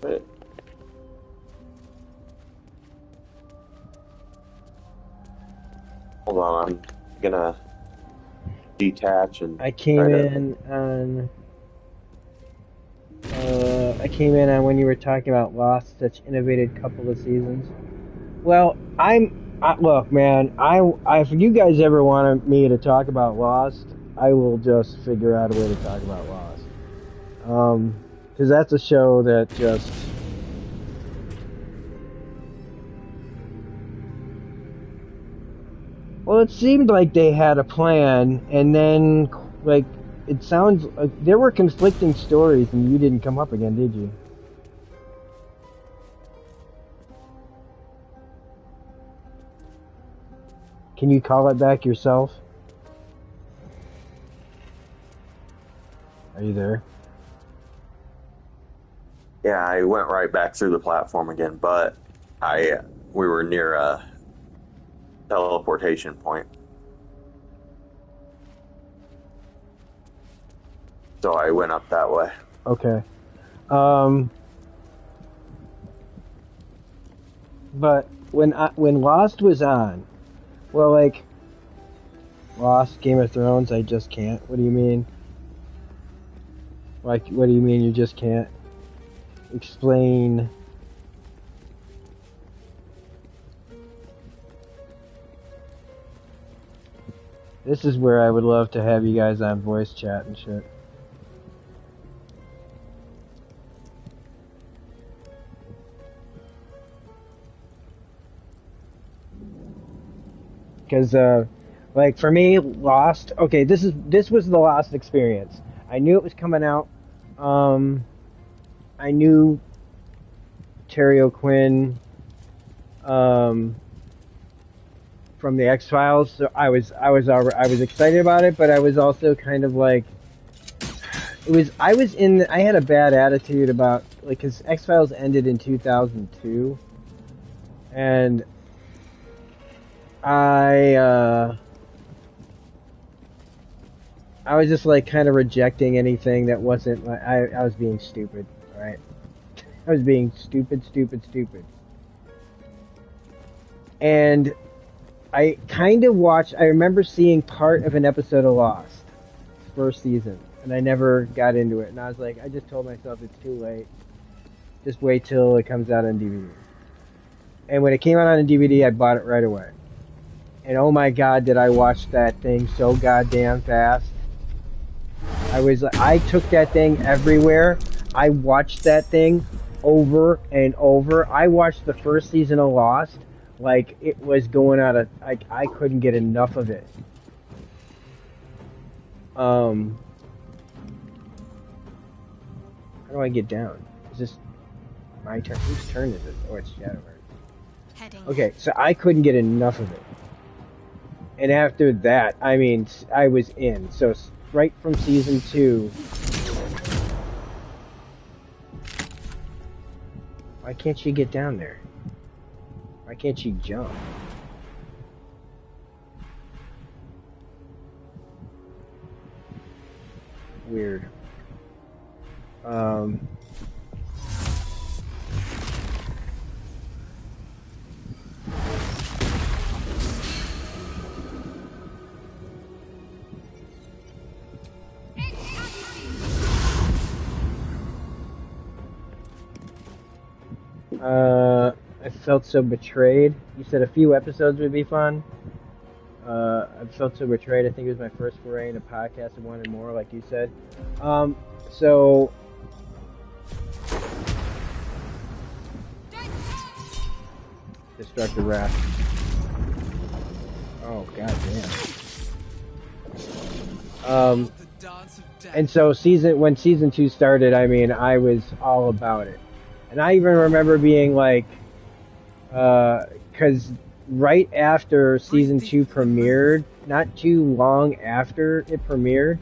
Wait. Hold on, I'm gonna detach and... I came in on... I came in on when you were talking about Lost, such innovative couple of seasons. Well, look, man, if you guys ever want me to talk about Lost, I will just figure out a way to talk about Lost. Because that's a show that just... Well, it seemed like they had a plan, and then, like, it sounds like there were conflicting stories, and you didn't come up again, did you? Can you call it back yourself? Are you there? Yeah, I went right back through the platform again, but we were near a teleportation point. So I went up that way. Okay. But when Lost was on, well, like, Lost, Game of Thrones, I just can't. What do you mean? Like, what do you mean you just can't? Explain. This is where I would love to have you guys on voice chat and shit. Because, like, for me, Lost... Okay, this was the Lost experience. I knew it was coming out. I knew Terry O'Quinn from the X-Files, so I was excited about it, but I was also kind of like... I had a bad attitude about... Like, because X-Files ended in 2002, and... I I was just like kind of rejecting anything that wasn't like I was being stupid, right? I was being stupid. And I kind of watched. I remember seeing part of an episode of Lost, first season, and I never got into it. And I was like, I just told myself it's too late. Just wait till it comes out on DVD. And when it came out on DVD, I bought it right away. And oh my God, did I watch that thing so goddamn fast. I took that thing everywhere. I watched that thing over and over. I watched the first season of Lost like it was going out of, I couldn't get enough of it. How do I get down? Is this my turn? Whose turn is it? Oh, it's Shadowheart. Okay, so I couldn't get enough of it. And after that, I mean, I was in. So right from season 2. Why can't she get down there? Why can't she jump? Weird. I felt so betrayed. You said a few episodes would be fun. I felt so betrayed. I think it was my first foray in a podcast and wanted more, like you said. So... Destructive Wrath. Oh, goddamn. And so when season 2 started, I mean, I was all about it. And I even remember being like, because right after season 2 premiered, not too long after it premiered,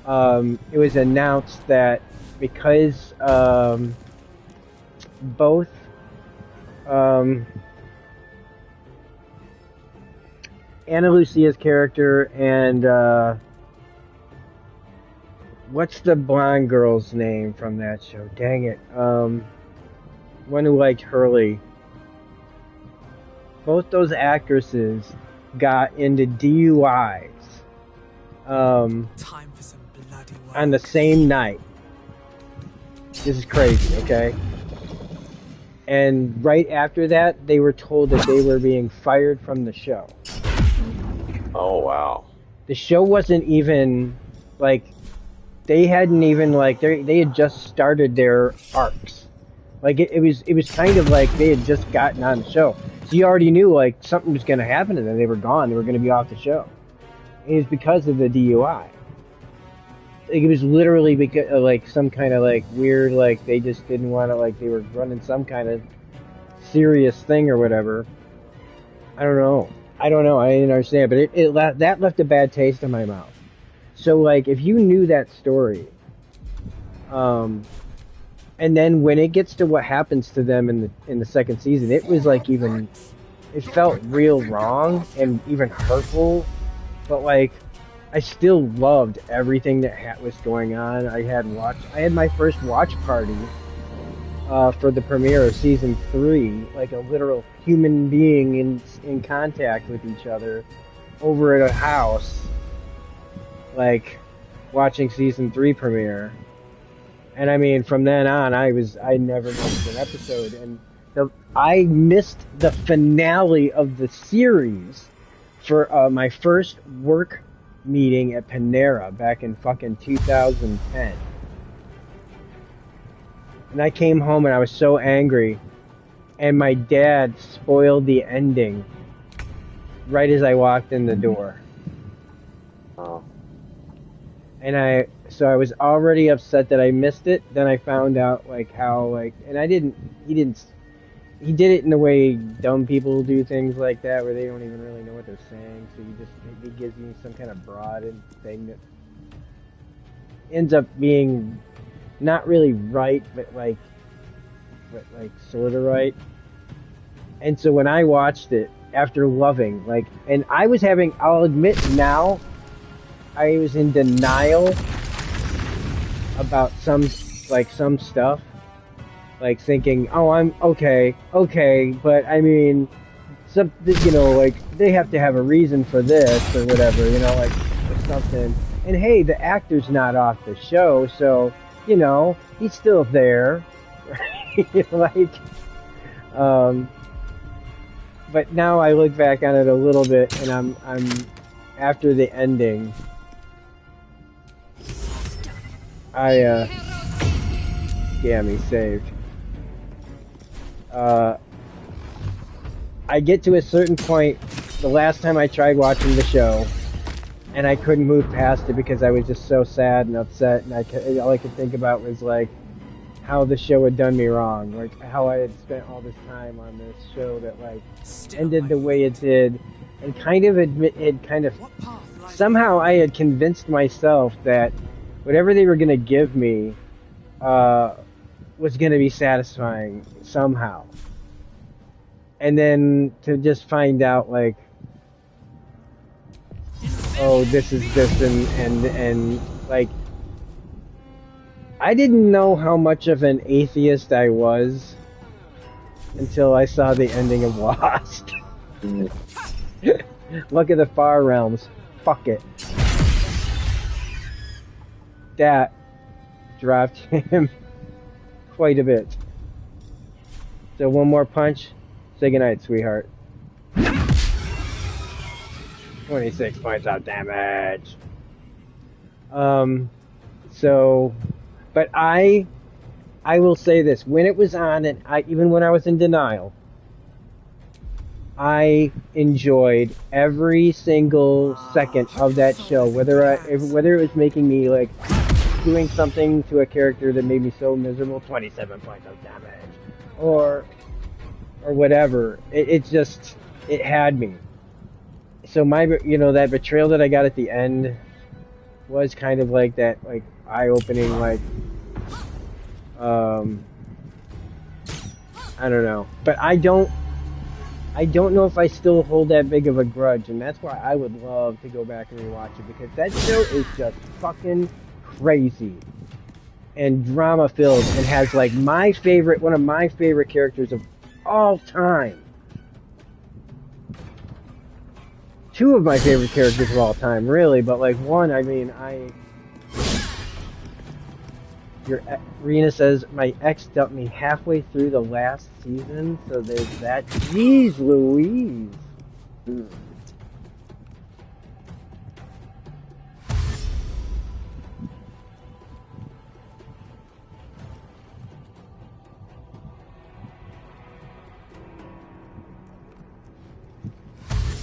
it was announced that because both Ana Lucia's character and what's the blonde girl's name from that show? Dang it. One who liked Hurley. Both those actresses got into DUIs Time for some bloody work. on the same night. This is crazy, okay? And right after that, they were told that they were being fired from the show. Oh, wow. The show wasn't even, like, they hadn't even, like, they had just started their arcs. Like, it was kind of like they had just gotten on the show. So you already knew, like, something was going to happen to them. They were gone. They were going to be off the show. And it was because of the DUI. Like, it was literally because, like, some kind of, like, weird, like, they just didn't want to, like, they were running some kind of serious thing or whatever. I don't know. I didn't understand. But that left a bad taste in my mouth. So, like, if you knew that story, and then when it gets to what happens to them in the second season, it was like it felt real wrong and even hurtful. But like, I still loved everything that was going on. I had my first watch party for the premiere of season 3, like a literal human being in contact with each other over at a house, like watching season 3 premiere. And I mean, from then on, I never missed an episode, and I missed the finale of the series for my first work meeting at Panera back in fucking 2010. And I came home and I was so angry, and my dad spoiled the ending right as I walked in the door. Oh. And so I was already upset that I missed it. Then I found out like how like, and he did it in the way dumb people do things like that, where they don't even really know what they're saying. So he gives you some kind of broad thing that ends up being not really right, but like sort of right. And so when I watched it after loving, like, and I was having, I'll admit now, I was in denial about some stuff, like thinking, oh, I'm okay, but I mean, some, you know, like they have to have a reason for this or whatever, you know, like or something. And hey, the actor's not off the show, so you know he's still there, right? Like, but now I look back on it a little bit, and I'm after the ending. Yeah, me saved. I get to a certain point the last time I tried watching the show, and I couldn't move past it because I was just so sad and upset, and all I could think about was like how the show had done me wrong, like how I had spent all this time on this show that like ended the way it did, and somehow I had convinced myself that whatever they were gonna give me was gonna be satisfying somehow. And then to just find out like, oh, this is this and like, I didn't know how much of an atheist I was until I saw the ending of Lost. Look at the Far Realms. Fuck it. That dropped him quite a bit. So one more punch. Say goodnight, sweetheart. 26 points of damage. So, but I will say this: when it was on, and even when I was in denial, I enjoyed every single second of that show. Whether it was making me like doing something to a character that made me so miserable, 27 points of damage, or whatever. It had me. So that betrayal that I got at the end was kind of like that, like eye-opening, like, I don't know. But I don't know if I still hold that big of a grudge, and that's why I would love to go back and rewatch it, because that show is just fucking crazy and drama-filled, and has like one of my favorite characters of all time. Two of my favorite characters of all time, really, but like one, I mean, Rena says, my ex dumped me halfway through the last season, so there's that. Jeez Louise!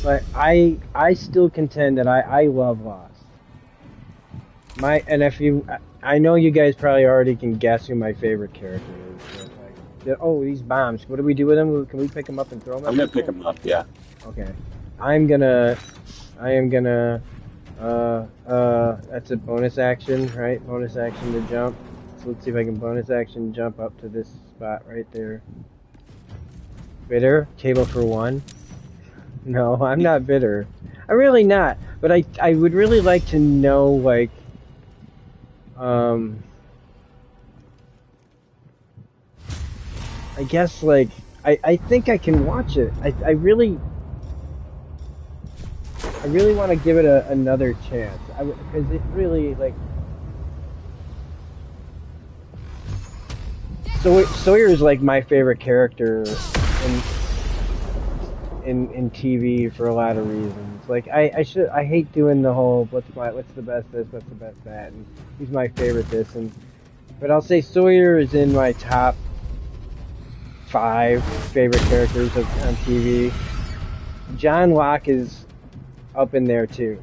But I still contend that I love Lost. I know you guys probably already can guess who my favorite character is. But like, these bombs. What do we do with them? Can we pick them up and throw them? I'm gonna pick them up. Yeah. Okay. I am gonna. That's a bonus action, right? Bonus action to jump. So let's see if I can bonus action jump up to this spot right there. Bitter. Table for one. No, I'm not bitter. I'm really not. But I would really like to know, like, I guess, like, I think I can watch it. I really want to give it another chance. Because it really, like, Sawyer is like my favorite character in TV for a lot of reasons. Like I hate doing the whole what's the best this, what's the best that, and he's my favorite this, but I'll say Sawyer is in my top 5 favorite characters on TV. John Locke is up in there too.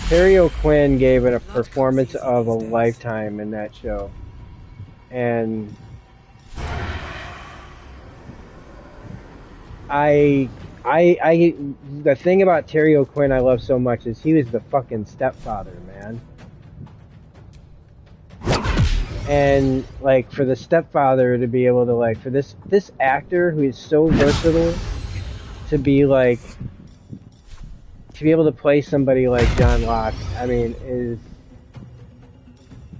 Terry O'Quinn gave it a performance of a lifetime in that show, and the thing about Terry O'Quinn I love so much is he was the fucking stepfather, man. And like for the stepfather to be able to like for this actor who is so versatile to be like to be able to play somebody like John Locke, I mean, is,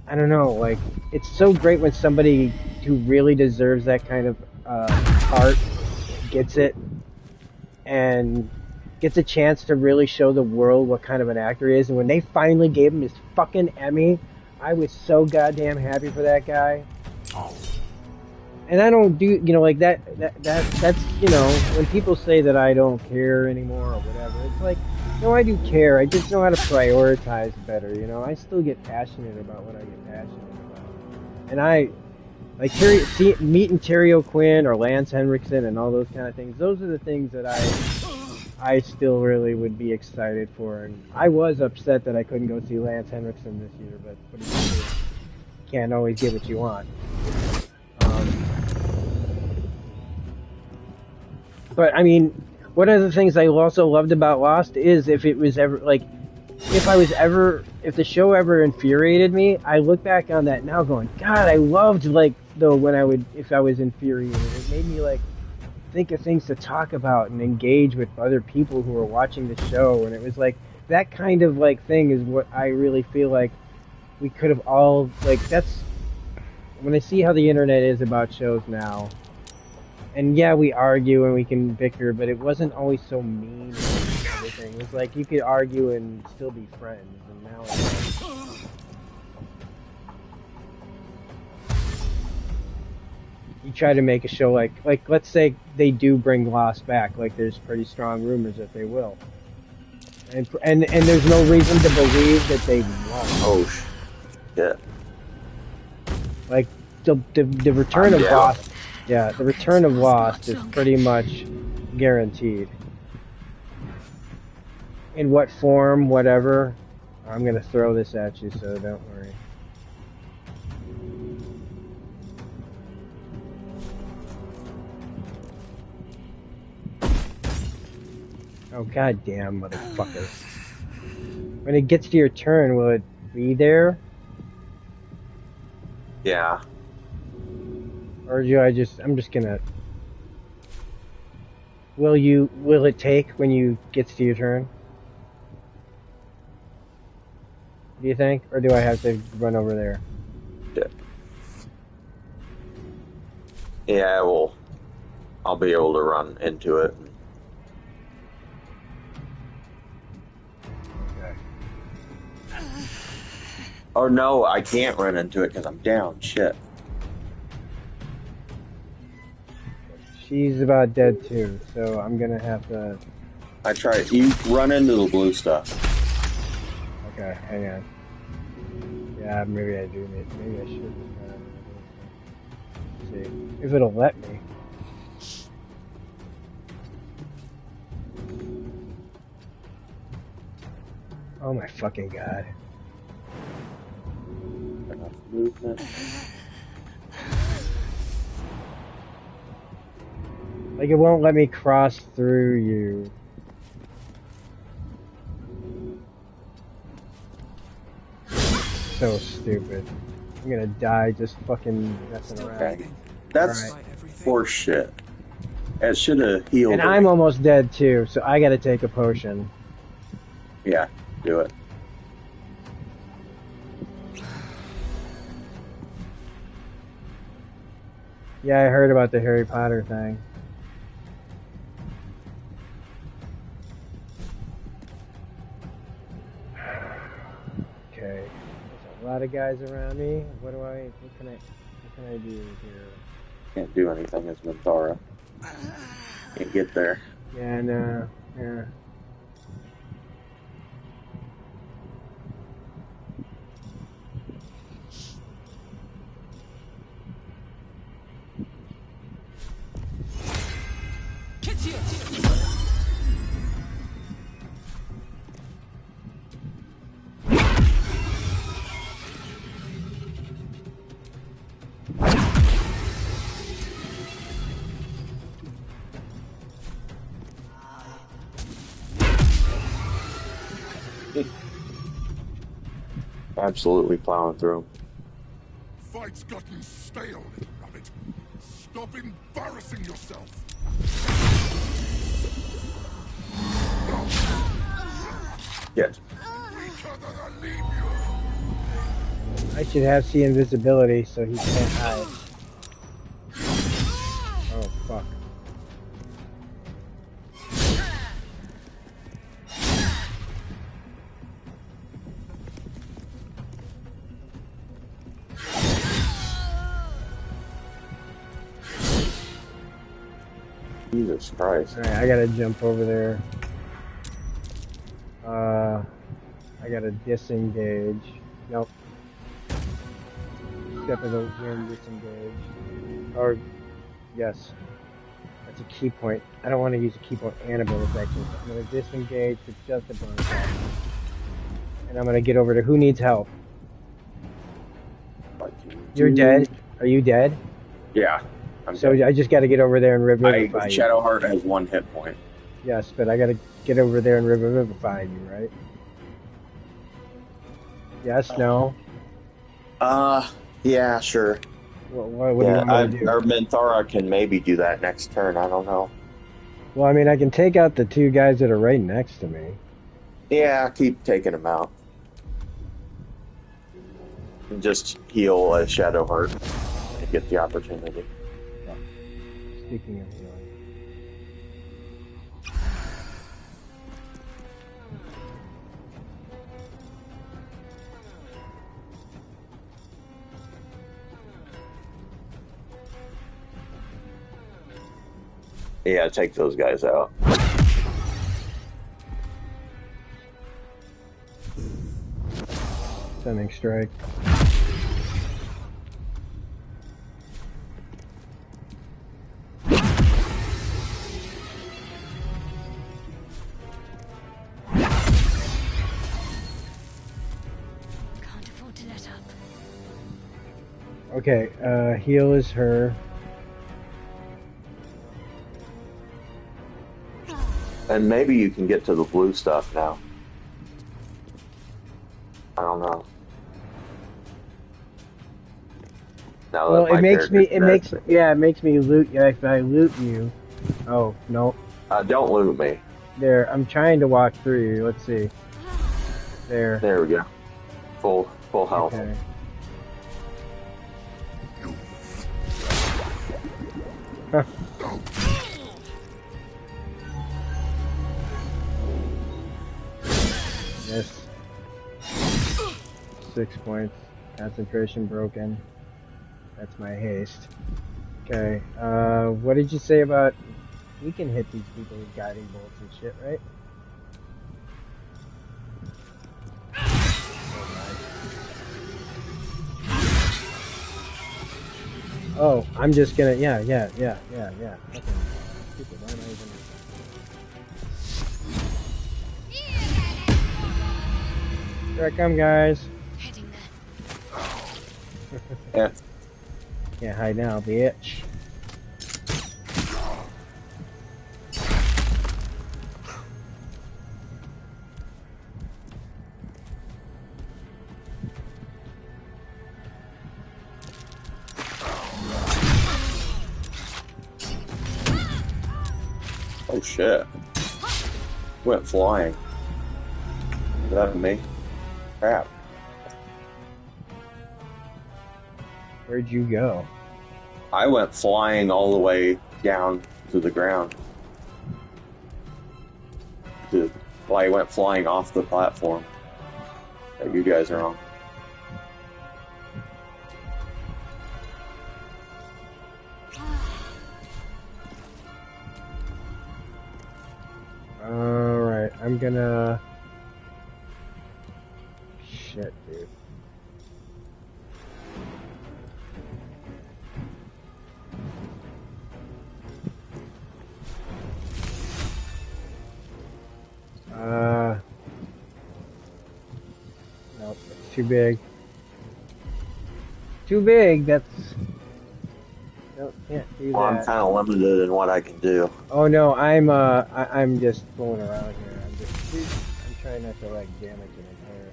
I don't know, like, it's so great when somebody who really deserves that kind of part gets it and gets a chance to really show the world what kind of an actor he is. And when they finally gave him his fucking Emmy, I was so goddamn happy for that guy. And I don't do, you know, like that's, you know, when people say that I don't care anymore or whatever, it's like, no, I do care. I just know how to prioritize better, you know. I still get passionate about what I get passionate about. And I, like, meeting Terry O'Quinn or Lance Henriksen and all those kind of things, those are the things that I still really would be excited for. And I was upset that I couldn't go see Lance Henriksen this year, but what do you do? Can't always get what you want. But I mean, one of the things I also loved about Lost is if it was ever like, if the show ever infuriated me, I look back on that now going, God, I loved like if I was infuriated, it made me like think of things to talk about and engage with other people who are watching the show, and it was like that kind of like thing is what I really feel like we could have all like. That's when I see how the internet is about shows now. And yeah, we argue and we can bicker, but it wasn't always so mean and everything. It was like you could argue and still be friends, and now it's like, you try to make a show like let's say they do bring Lost back, like there's pretty strong rumors that they will. And there's no reason to believe that they won't. Oh, yeah. Like the return of Lost. Yeah, the return of Lost is pretty much guaranteed. In what form, whatever. I'm gonna throw this at you, so don't worry. Oh, goddamn, motherfucker. When it gets to your turn, will it be there? Yeah. Or do I'm just gonna... Will it take when you gets to your turn? Do you think? Or do I have to run over there? Yeah, well, I'll be able to run into it. Okay. Oh no, I can't run into it because I'm down. Shit. She's about dead too, so I'm gonna have to... I tried. You run into the blue stuff. Okay, hang on. Yeah, maybe I do. Maybe I should. See if it'll let me. Oh my fucking god! Enough movement. Like it won't let me cross through you. So stupid. I'm gonna die just fucking messing around. Okay. That's right. horse shit. It should have healed. And I'm almost dead too, so I gotta take a potion. Yeah, do it. Yeah, I heard about the Harry Potter thing. Okay. There's a lot of guys around me. What can I do here? Can't do anything as Minthara. Can't get there. Yeah, no. Yeah. Absolutely plowing through. Fight's gotten stale, rabbit. Stop embarrassing yourself. Yes. I should have see invisibility so he can't hide. Oh, fuck. Jesus Christ. Alright, I gotta jump over there. I gotta disengage. Nope. Step of the wind, disengage. Or, yes. That's a key point. I don't want to use a key point and a bonus action. So I'm gonna disengage with just a bonus action. And I'm gonna get over to who needs help. You're dead? Are you dead? Yeah. So I just gotta get over there and revivify you. Shadowheart has 1 hit point. Yes, but I gotta get over there and revivify you, right? Yes, no? Yeah, sure. What do you want me to do? Or Minthara can maybe do that next turn, I don't know. Well, I mean, I can take out the 2 guys that are right next to me. Yeah, keep taking them out. And just heal a Shadowheart and get the opportunity. Speaking of healing. Yeah, take those guys out. Sending strike. Can't afford to let up. Okay, heal is her. And maybe you can get to the blue stuff now. I don't know. Now Well, that my it makes me, character's dead. it makes me loot, yeah, if I loot you. Oh, no. Don't loot me. There, I'm trying to walk through you, let's see. There. There we go. Full health. Okay. Huh. Yes. 6 points. Concentration broken. That's my haste. Okay. What did you say about... We can hit these people with guiding bolts and shit, right? Oh, I'm just gonna... Yeah. Okay. Stupid. Why am I even... Here I come, guys. Heading there. Yeah. Can't hide now, bitch. Oh shit. Went flying. Is that me? Crap. Where'd you go? I went flying all the way down to the ground. I went flying off the platform that you guys are on. Alright, I'm gonna... Shit, dude. Nope, it's too big. Too big, that's... Nope, can't do Well, I'm that. kind of limited in what I can do. Oh no, I'm just fooling around here. I'm trying not to like damage anything.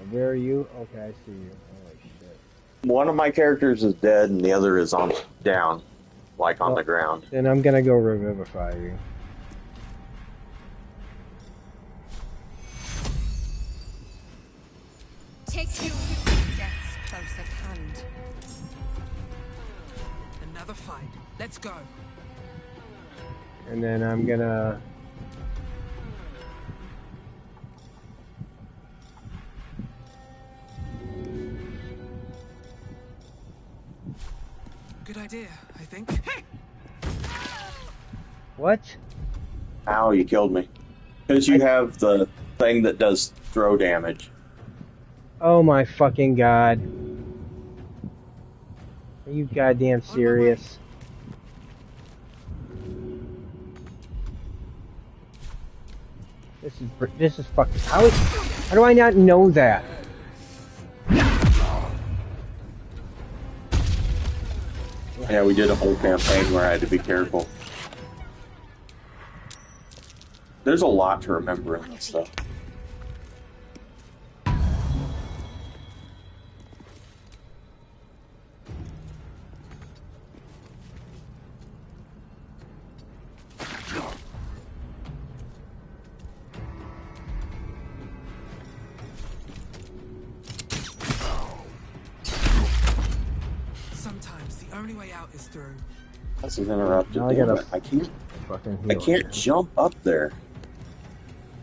And where are you? Okay, I see you. Holy shit. One of my characters is dead and the other is on down, like on the ground. Then I'm gonna go revivify you. takes you death's close at hand. Another fight. Let's go. And then I'm gonna... Good idea, I think. What? Ow, you killed me. Because you have the thing that does throw damage. Oh my fucking god. Are you goddamn serious? This is fucking... How do I not know that? Yeah, we did a whole campaign where I had to be careful. There's a lot to remember in this stuff. Sometimes the only way out is through. This is interrupted. Now I can't jump up there.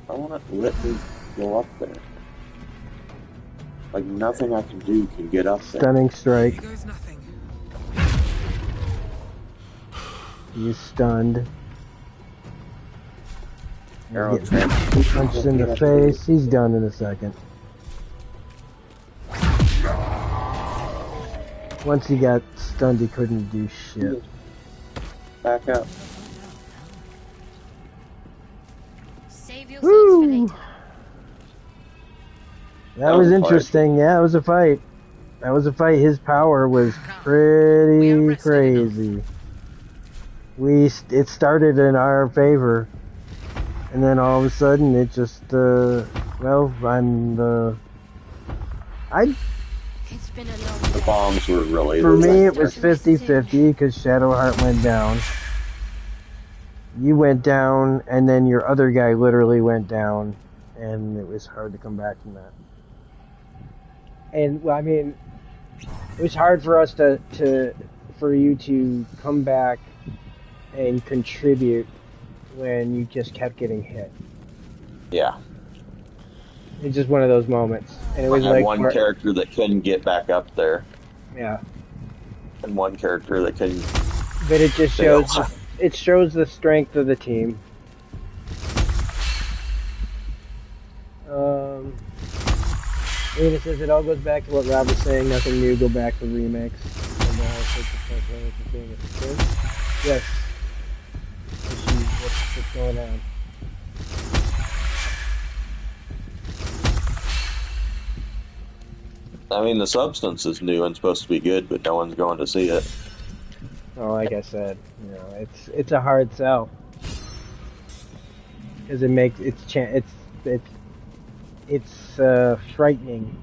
I want to let me go up there. Like nothing I can do can get up there. Stunning strike. Here goes nothing. He's stunned. Arrow He's getting punched in the face. He's done in a second. Once he got stunned, he couldn't do shit. Back up. Save your Woo! seats for later. That was interesting. Yeah, it was a fight. That was a fight. His power was pretty crazy. It started in our favor, and then all of a sudden it just well, It's been a long The day. bombs were really... for me it was 50-50 because Shadowheart went down. You went down, and then your other guy literally went down, and it was hard to come back from that. And well, I mean, it was hard for us for you to come back and contribute when you just kept getting hit. Yeah. It's just one of those moments, and it was I had like one character that couldn't get back up there, yeah. and one character that couldn't... But it just shows it shows the strength of the team. Lena says it all goes back to what Rob was saying. Nothing new. Go back to remix. Yes. What's going on? I mean, the substance is new and supposed to be good, but no one's going to see it. Oh, like I said, you know, it's a hard sell because it makes it's frightening,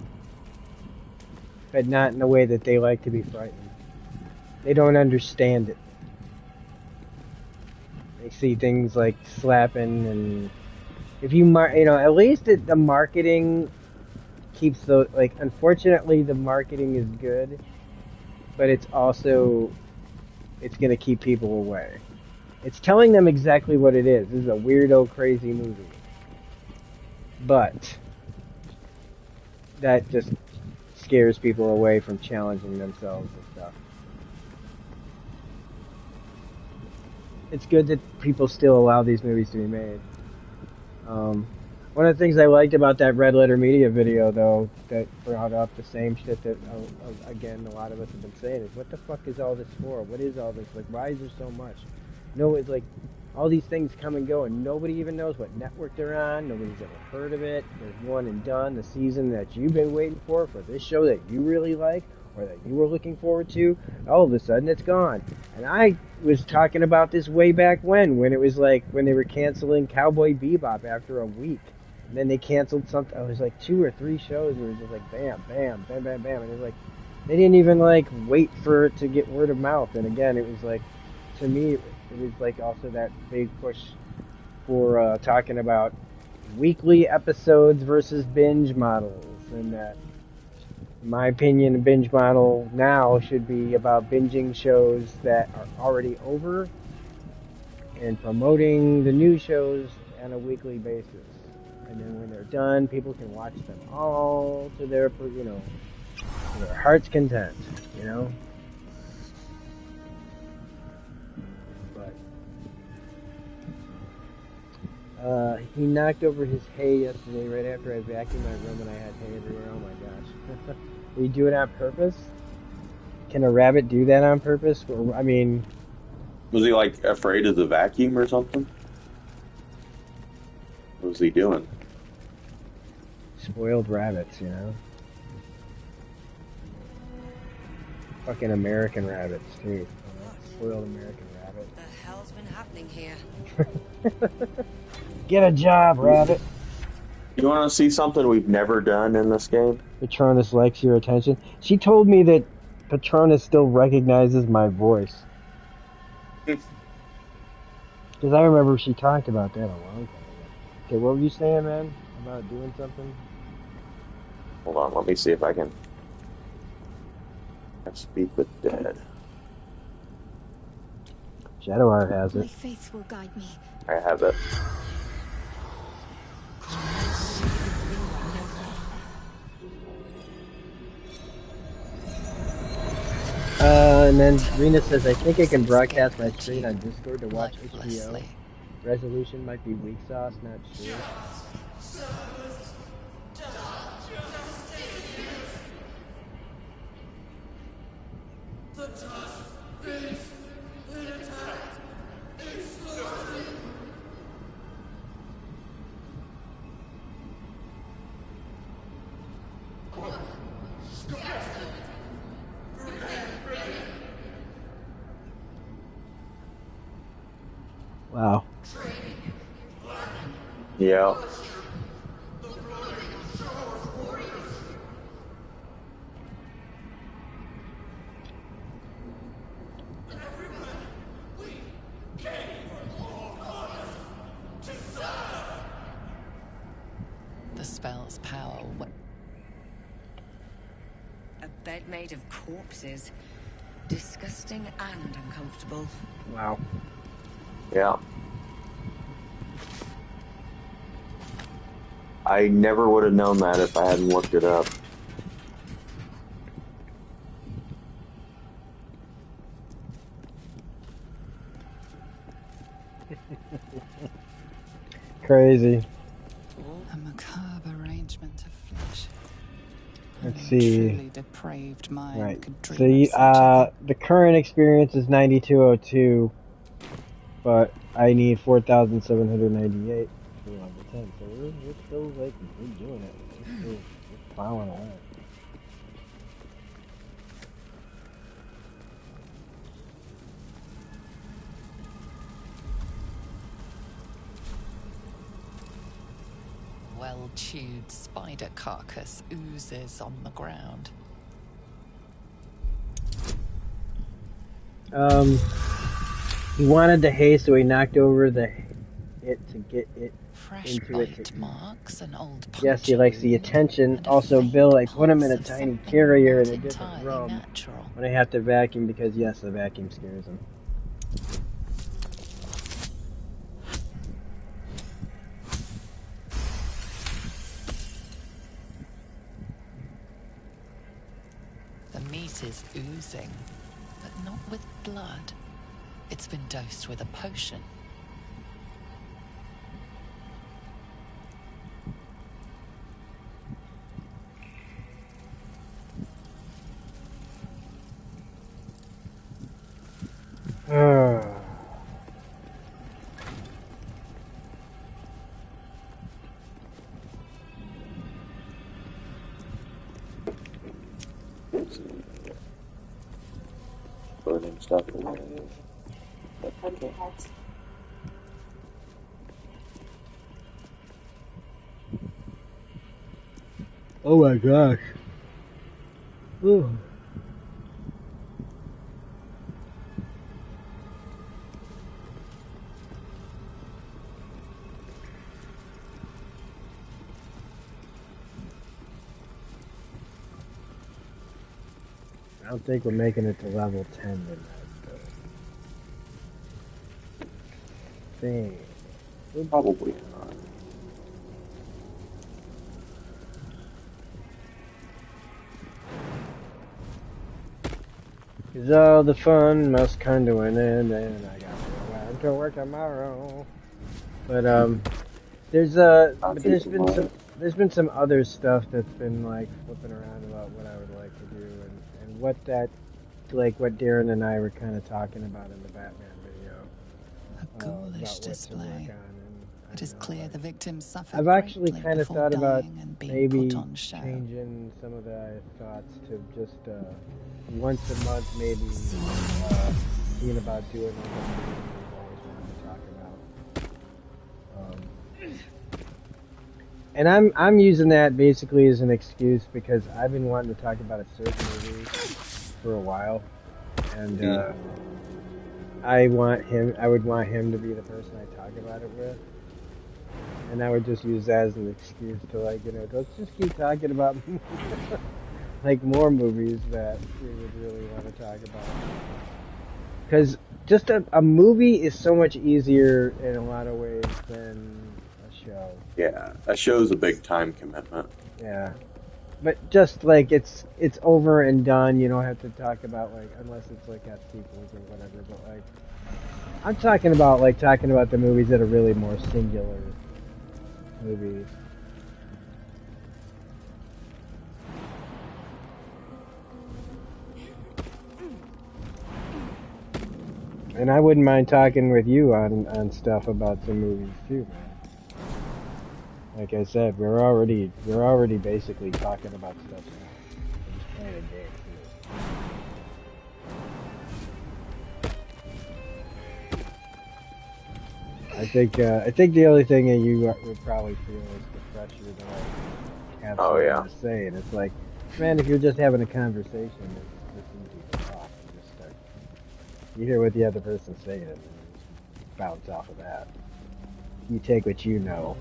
but not in the way that they like to be frightened. They don't understand it. They see things like slapping, and if you at least the marketing keeps unfortunately the marketing is good, but it's also going to keep people away. It's telling them exactly what it is. This is a weirdo, crazy movie. But that just scares people away from challenging themselves and stuff. It's good that people still allow these movies to be made. One of the things I liked about that Red Letter Media video, though, that brought up the same shit that, again, a lot of us have been saying, is what the fuck is all this for? What is all this? Like, why is there so much? No, it's like, all these things come and go, and nobody even knows what network they're on. Nobody's ever heard of it. There's one and done, the season that you've been waiting for this show that you really like, or that you were looking forward to. All of a sudden, it's gone. And I was talking about this way back when it was like, when they were canceling Cowboy Bebop after a week. And then they canceled something. It was like 2 or 3 shows where it was just like bam, bam, bam, bam, bam. And it was like, they didn't even like wait for it to get word of mouth. And again, it was like, to me, it was like also that big push for talking about weekly episodes versus binge models. And that In my opinion, the binge model now should be about binging shows that are already over and promoting the new shows on a weekly basis. And then when they're done, people can watch them all to their, to their heart's content, you know? But, he knocked over his hay yesterday right after I vacuumed my room and I had hay everywhere. Oh my gosh. Did he do it on purpose? Can a rabbit do that on purpose? Or, I mean... Was he, like, afraid of the vacuum or something? What was he doing? Spoiled rabbits, you know? Fucking American rabbits, too. Spoiled American rabbit. What the hell's been happening here? Get a job, rabbit! You want to see something we've never done in this game? Patronus likes your attention. She told me that Patronus still recognizes my voice. Because I remember she talked about that a long time ago. Okay, what were you saying, man? About doing something? Hold on, let me see if I can speak with dead. Shadowheart has My it. faith will guide me. I have it. And then Rena says, I think I can broadcast my screen on Discord to watch HBO. Resolution might be weak sauce, not sure. Wow. Yeah. The spell's power. A bed made of corpses. Disgusting and uncomfortable. Wow. Yeah. I never would have known that if I hadn't looked it up. Crazy. A macabre arrangement of flesh. Let's Only a see. Truly depraved mind Right. could dream So of you, such a the current experience is 9202, but I need 4,798 for level 10. So we're still like we're doing it. We're plowing away. well-chewed spider carcass oozes on the ground. He wanted the hay, so he knocked over it to get it Fresh into it. bite marks, an old Yes, he likes the attention. Also, Bill, I put him in a tiny carrier in a different room natural. when I have to vacuum because, yes, the vacuum scares him. The meat is oozing, but not with blood. It's been dosed with a potion. Burning stuff away. Oh my gosh. Ooh. I don't think we're making it to level 10 tonight, though. Thing. Probably not. Cause all the fun must come to an end, and I got to go out to work tomorrow. But there's been some other stuff that's been like flipping around about what I would like to do, and what that, like what Darren and I were kind of talking about in the Batman video. A ghoulish display. It is clear the victims suffered I've actually greatly kind of before thought about dying and being maybe put on show. changing some of the thoughts to just once a month, maybe seeing about doing like a movie we've always wanted to talk about. And I'm using that basically as an excuse because I've been wanting to talk about a certain movie for a while, and I would want him to be the person I talk about it with. And I would just use that as an excuse to, like, you know, let's just keep talking about like more movies that we would really want to talk about. Because just a movie is so much easier in a lot of ways than a show. Yeah, a show's a big time commitment. Yeah. But just like it's over and done, you don't have to talk about, like, unless it's like got sequels or whatever, but like I'm talking about the movies that are really more singular movies. And I wouldn't mind talking with you on stuff about some movies too, man. Like I said, we're already basically talking about stuff now. We're just playing a game too. I think the only thing that you would probably feel is the pressure to like have something to say, and it's like, man, if you're just having a conversation, it's easy to talk and just start. You hear what the other person's saying, and just bounce off of that. You take what you know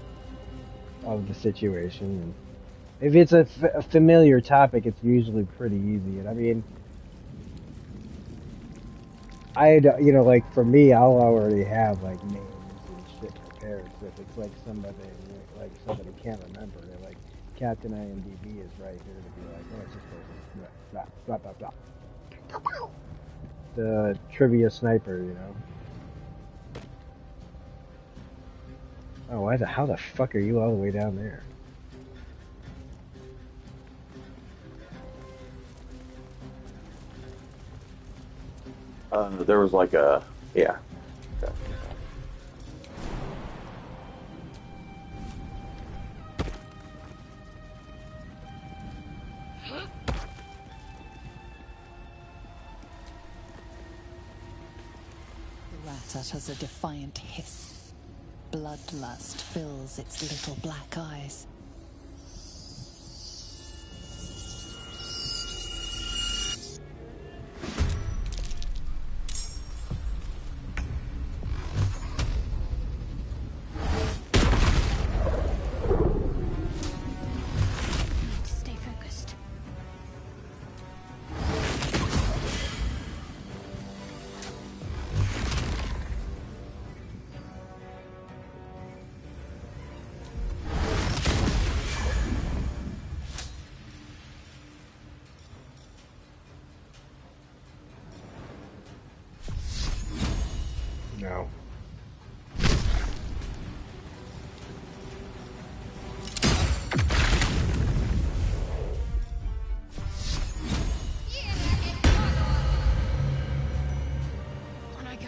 of the situation, and if it's a familiar topic, it's usually pretty easy. And I mean, you know, like for me, I'll already have like names and shit prepared. So if it's like somebody can't remember, they're like, Captain IMDb is right here to be like, oh, it's this person, blah blah blah blah. The trivia sniper, you know. Oh, how the fuck are you all the way down there? There was like a, yeah. Okay. The rat utters a defiant hiss. Bloodlust fills its little black eyes. Stay focused. No. On I go.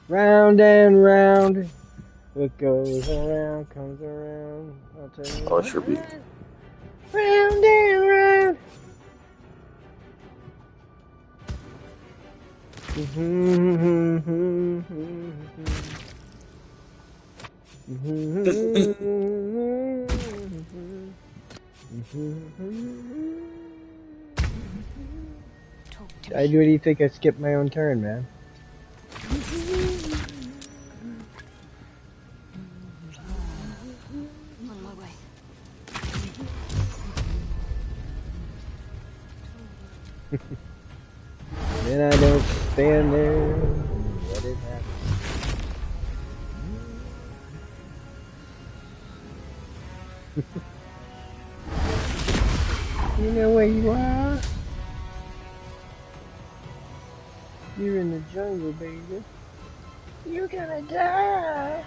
Round and round, what goes around comes around. I'll tell you. Oh, it should be. Round and round. I do you think I skipped my own turn, man? On my way. Then I don't stand there and let it happen. You know where you are? You're in the jungle, baby. You're gonna die.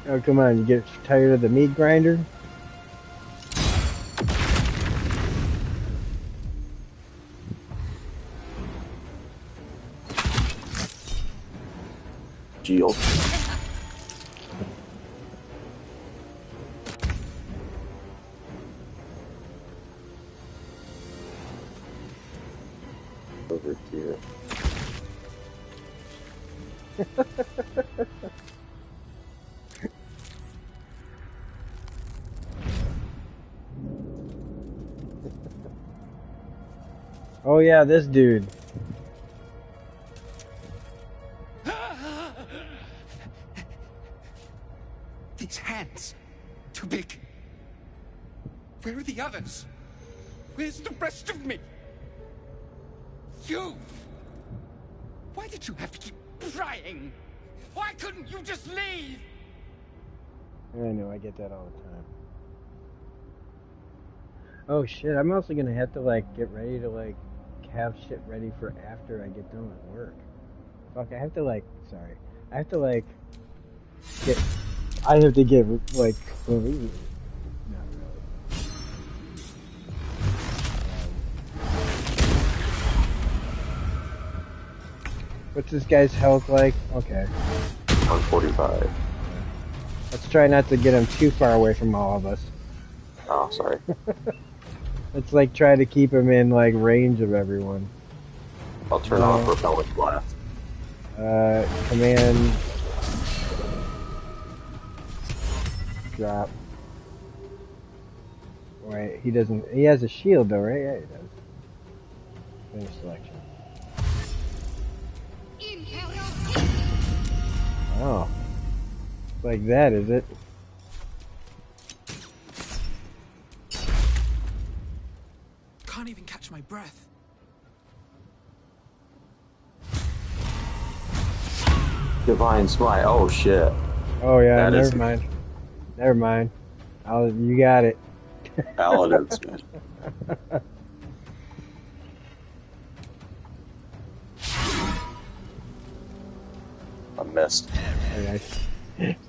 Oh, come on. You get tired of the meat grinder? Shield. Over here. Oh yeah, this dude. These hands. Too big. Where are the others? Where's the rest of me? You! Why did you have to keep prying? Why couldn't you just leave? I know, I get that all the time. Oh shit, I'm also gonna have to like get ready to like have shit ready for after I get done with work. Fuck, I have to like, sorry. I have to like get like clean. Not really. What's this guy's health like? Okay. 145. Let's try not to get him too far away from all of us. Oh, sorry. Let's like try to keep him in like range of everyone. I'll turn off repellent blast. Command drop. Wait, he doesn't. He has a shield though, right? Yeah, he does. Finish selection. Oh, like that, is it? Can't even catch my breath. Divine Smite. Oh shit. Oh yeah, That never is- mind. Never mind. You got it. Paladins, man. I missed. Okay.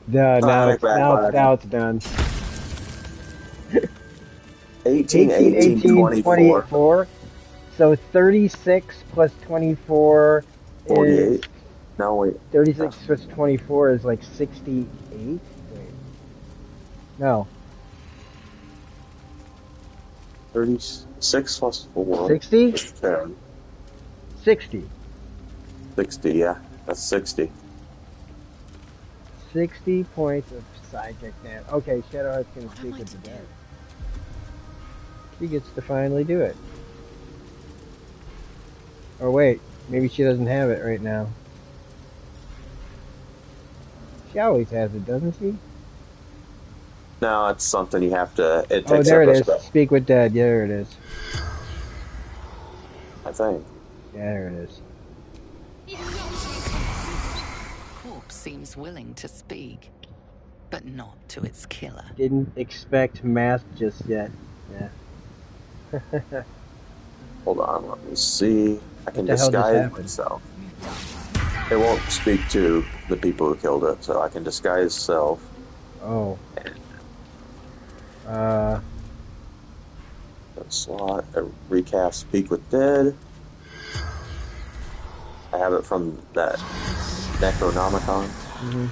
No, now it's done. 18, 24. 24. So 36 plus 24 is 48. No, wait. 36 plus 24 is like 68. Wait. No. 36 plus 4. 60? is 10. 60. 60, yeah. That's 60. 60 points of psychic damage. Okay, Shadowheart's gonna speak with the dead. She gets to finally do it. Or wait, maybe she doesn't have it right now. She always has it, doesn't she? No, it's something you have to. It takes Oh, there up it a is. spell, Speak with dead. Yeah, there it is. I think. Yeah, there it is. Corpse seems willing to speak, but not to its killer. Didn't expect math just yet. Yeah. Hold on, let me see. I can the hell just disguise happened? myself. It won't speak to the people who killed it, so I can disguise self. Oh. Slot, recast Speak with Dead. I have it from that Necronomicon. Mm-hmm.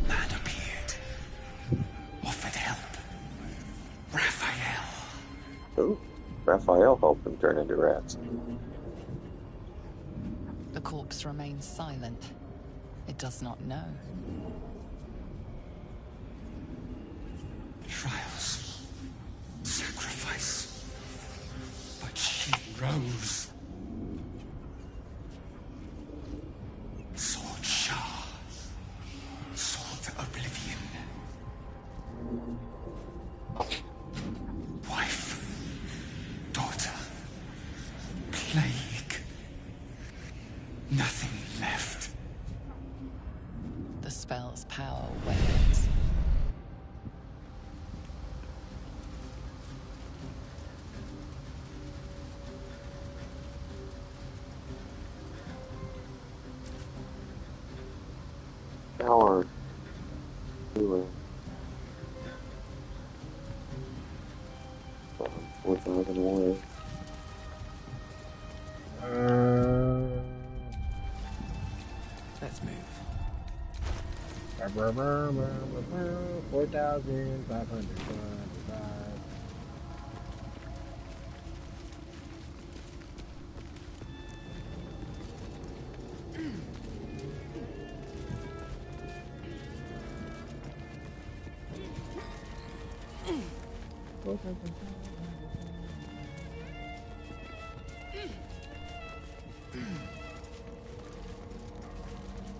Man appeared. Offered help. Raphael. Oh, Raphael helped them turn into rats. The corpse remains silent. It does not know. Trials. Sacrifice. But she rose. Sword Shah. Sword to oblivion. Wife. Daughter. Plague. Nothing left. The spell's power wanes. Power. Anyway. 4,000 away. Let's move. 4,525.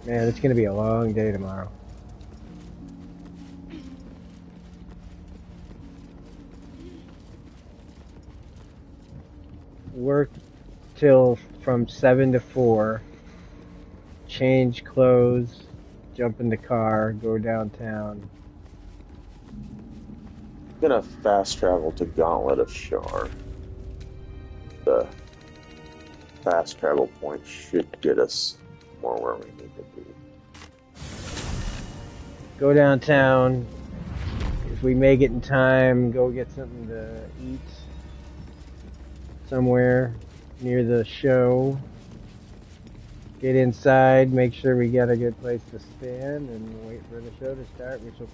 Man, it's gonna be a long day tomorrow. Work till from 7 to 4. Change clothes, jump in the car, go downtown. Gonna fast travel to Gauntlet of Shar. The fast travel point should get us more where we need to be. Go downtown. If we make it in time, go get something to eat somewhere near the show. Get inside, make sure we got a good place to stand, and wait for the show to start, which we're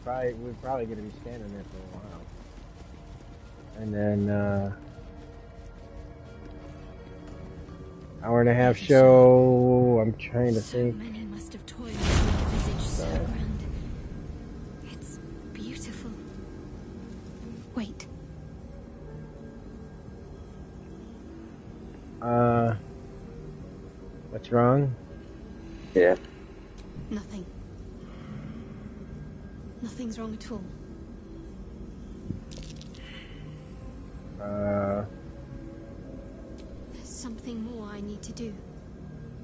probably going to be standing there for a while. And then, hour and a half show. I'm trying to think. So many must have toiled to make a visage so grand. It's beautiful. Wait. What's wrong? Yeah. Nothing. Nothing's wrong at all. There's something more I need to do,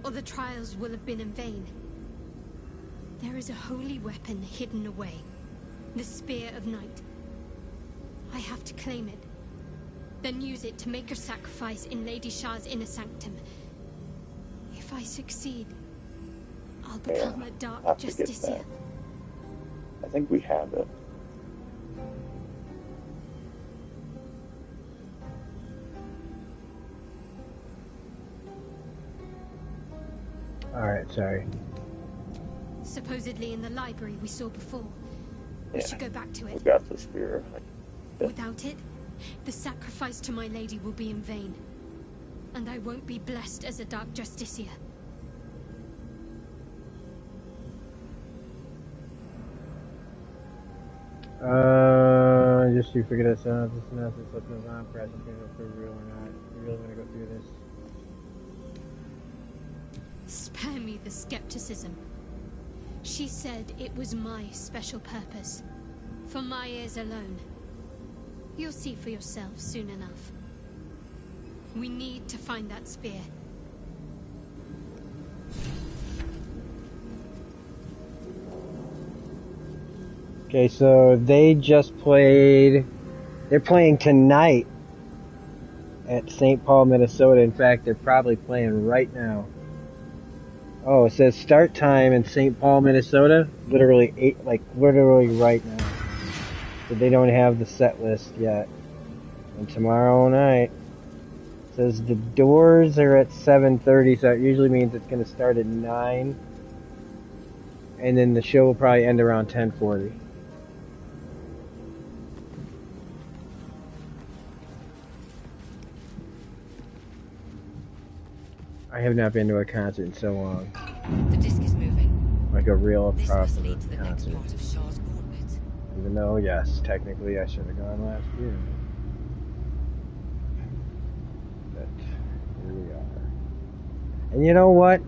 or the trials will have been in vain. There is a holy weapon hidden away, the Spear of Night. I have to claim it, then use it to make a sacrifice in Lady Shah's inner sanctum. If I succeed, I'll become a Dark have to get Justicia. that. I think we have it. Alright, sorry. Supposedly in the library we saw before. We should go back to We it. got the spear. Without it, the sacrifice to my lady will be in vain. And I won't be blessed as a Dark Justicia. Just to figure this out. This announcement let's move on. Present for real or not. We really want to go through this. Spare me the skepticism. She said it was my special purpose. For my ears alone. You'll see for yourself soon enough. We need to find that spear. Okay, so they just played. They're playing tonight at St. Paul, Minnesota. In fact, they're probably playing right now. Oh, it says start time in St. Paul, Minnesota. Literally literally right now. So they don't have the set list yet. And tomorrow night, it says the doors are at 7:30, so it usually means it's going to start at 9. And then the show will probably end around 10:40. I have not been to a concert in so long. The disc is moving. Like a real This proper must lead to the next concert. part of Shah's gauntlet. Even though, yes, technically I should have gone last year. But here we are. And you know what?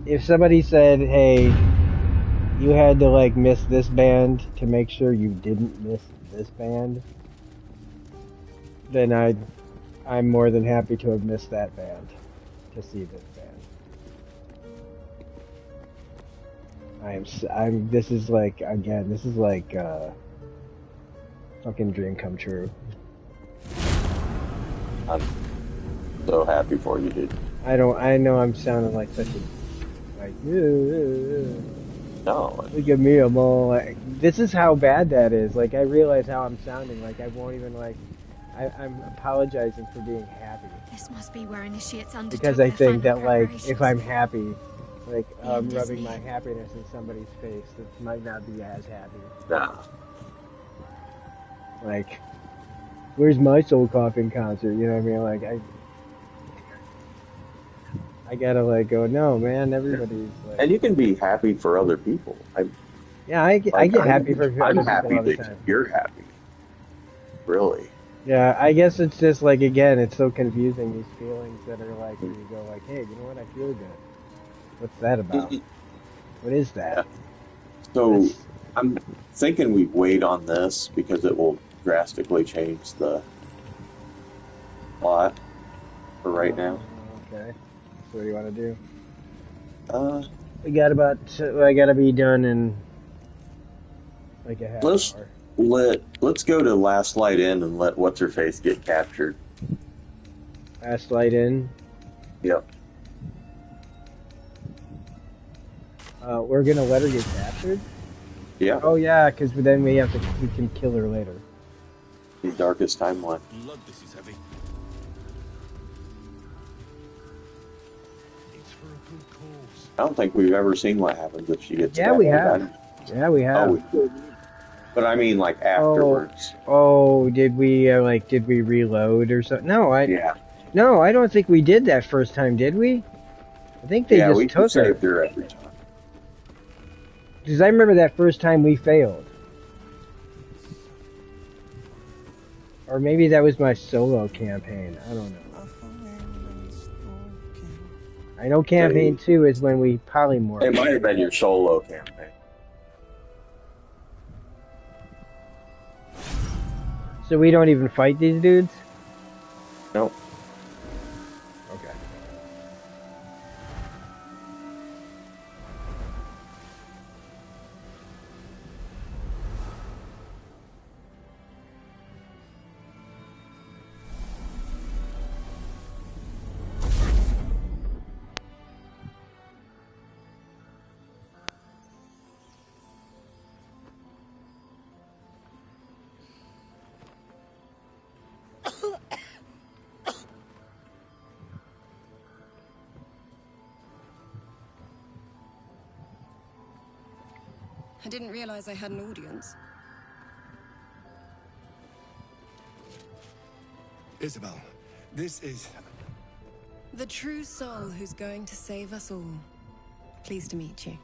If somebody said, hey, you had to like miss this band to make sure you didn't miss this band, then I'm more than happy to have missed that band to see this band. this is like, again, this is like fucking dream come true. I'm so happy for you, dude. I know I'm sounding like such a, like, No. look at me, I'm all like, this is how bad that is. Like, I realize how I'm sounding. Like, I won't even, like, I'm apologizing for being happy. This must be where initiates undertook Because I their think final that, like, preparations. if I'm happy, like, And rubbing Disney. my happiness in somebody's face, it might not be as happy. Nah. Like, where's my Soul Coffin concert? You know what I mean? Like, I gotta, like, go, no, man, everybody's, like... And you can be happy for other people. Yeah, I get happy for I'm other happy people all the that time. you're happy. Really. Yeah, I guess it's just, like, again, it's so confusing, these feelings that are, like, where you go, like, hey, you know what, I feel good. What's that about? What is that? Yeah. So, That's- I'm thinking we wait on this because it will drastically change the plot for right now. Okay. So what do you want to do? Uh, I gotta be done in, like, a half Let's- hour. let's go to Last Light In and let What's Her Face get captured. Last light in. Yep. We're gonna let her get captured? Yeah. Oh yeah, because then we can kill her later. The darkest timeline. Blood, this is heavy. It's for a good cause. I don't think we've ever seen what happens if she gets Yeah, we captured. have. Yeah, we have. Oh, we- but I mean, like, afterwards. Oh, did we reload or something? No, Yeah. No, I don't think we did that first time, did we? I think they Yeah, just we took her. saved her every time. Because I remember that first time we failed. Or maybe that was my solo campaign. I don't know. I know campaign 2 is when we polymorph. It might have been your solo campaign. So we don't even fight these dudes? Nope. Okay. I didn't realize I had an audience. Isabel, this is... The true soul who's going to save us all. Pleased to meet you.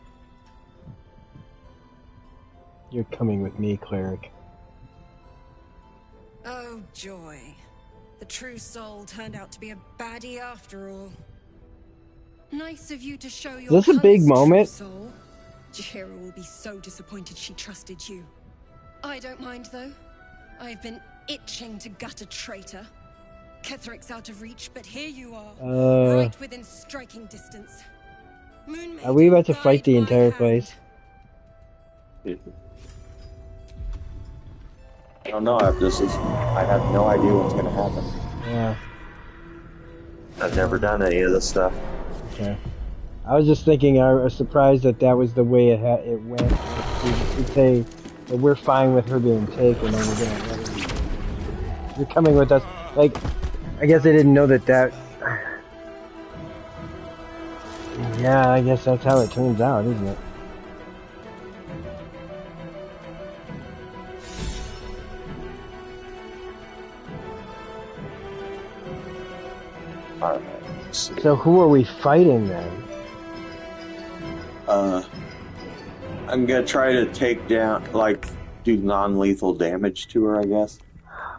You're coming with me, cleric. Oh, joy. The true soul turned out to be a baddie after all. Nice of you to show your Is this a big colours, true moment? soul. Jahira will be so disappointed she trusted you. I don't mind, though. I've been itching to gut a traitor. Ketheric's out of reach, but here you are, right within striking distance. Moon Are we about to Maiden, fight the guide my entire hand. place? I don't know if this is... I have no idea what's going to happen. Yeah. I've never done any of this stuff. Okay. I was just thinking, I was surprised that that was the way it went. You'd say that we're fine with her being taken, and we're gonna let her. You're coming with us. Like, I guess I didn't know that. Yeah, I guess that's how it turns out, isn't it? Alright, let's see. So who are we fighting then? I'm gonna try to take down, like, do non-lethal damage to her, I guess.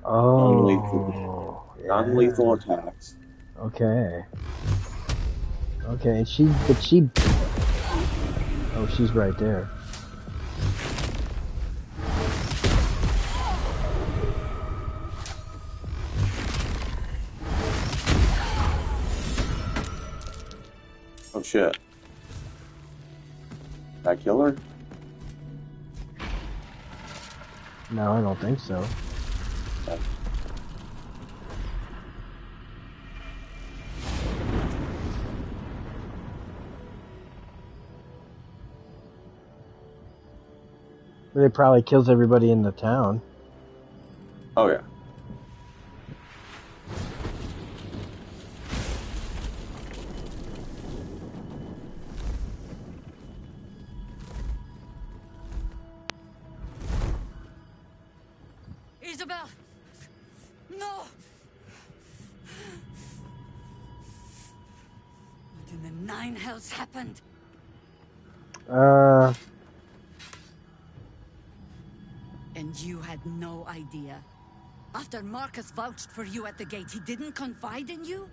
Oh, Non-lethal attacks. Okay. Okay, and oh, she's right there. Oh shit. Did I kill her? No, I don't think so. Okay. But it probably kills everybody in the town. Oh yeah. Isabel! No! What in the nine hells happened? And you had no idea? After Marcus vouched for you at the gate, he didn't confide in you?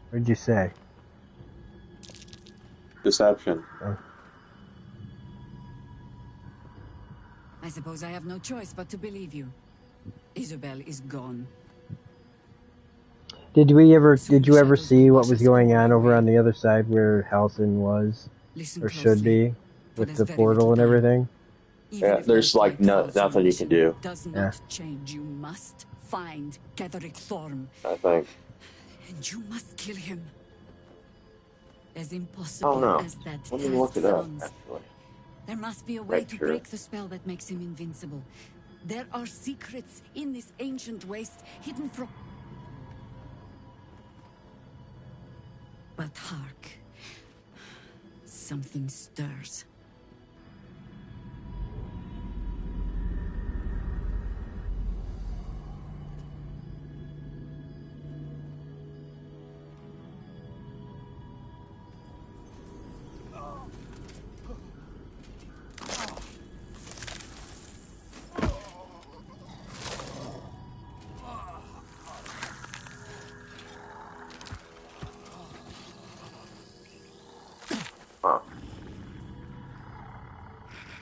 What'd you say? Deception. Oh. I suppose I have no choice but to believe you. Isabel is gone. Did you ever see what was going on over on the other side where Halcyon was? Or should be? With the portal and everything? Yeah, there's like nothing you can do. Does not change. You must find Ketheric Thorm. I think. And you must kill him. As impossible Oh no. as that Let me task look it up, sounds. actually. There must be a way Right to here. break the spell that makes him invincible. There are secrets in this ancient waste hidden from... But hark. Something stirs.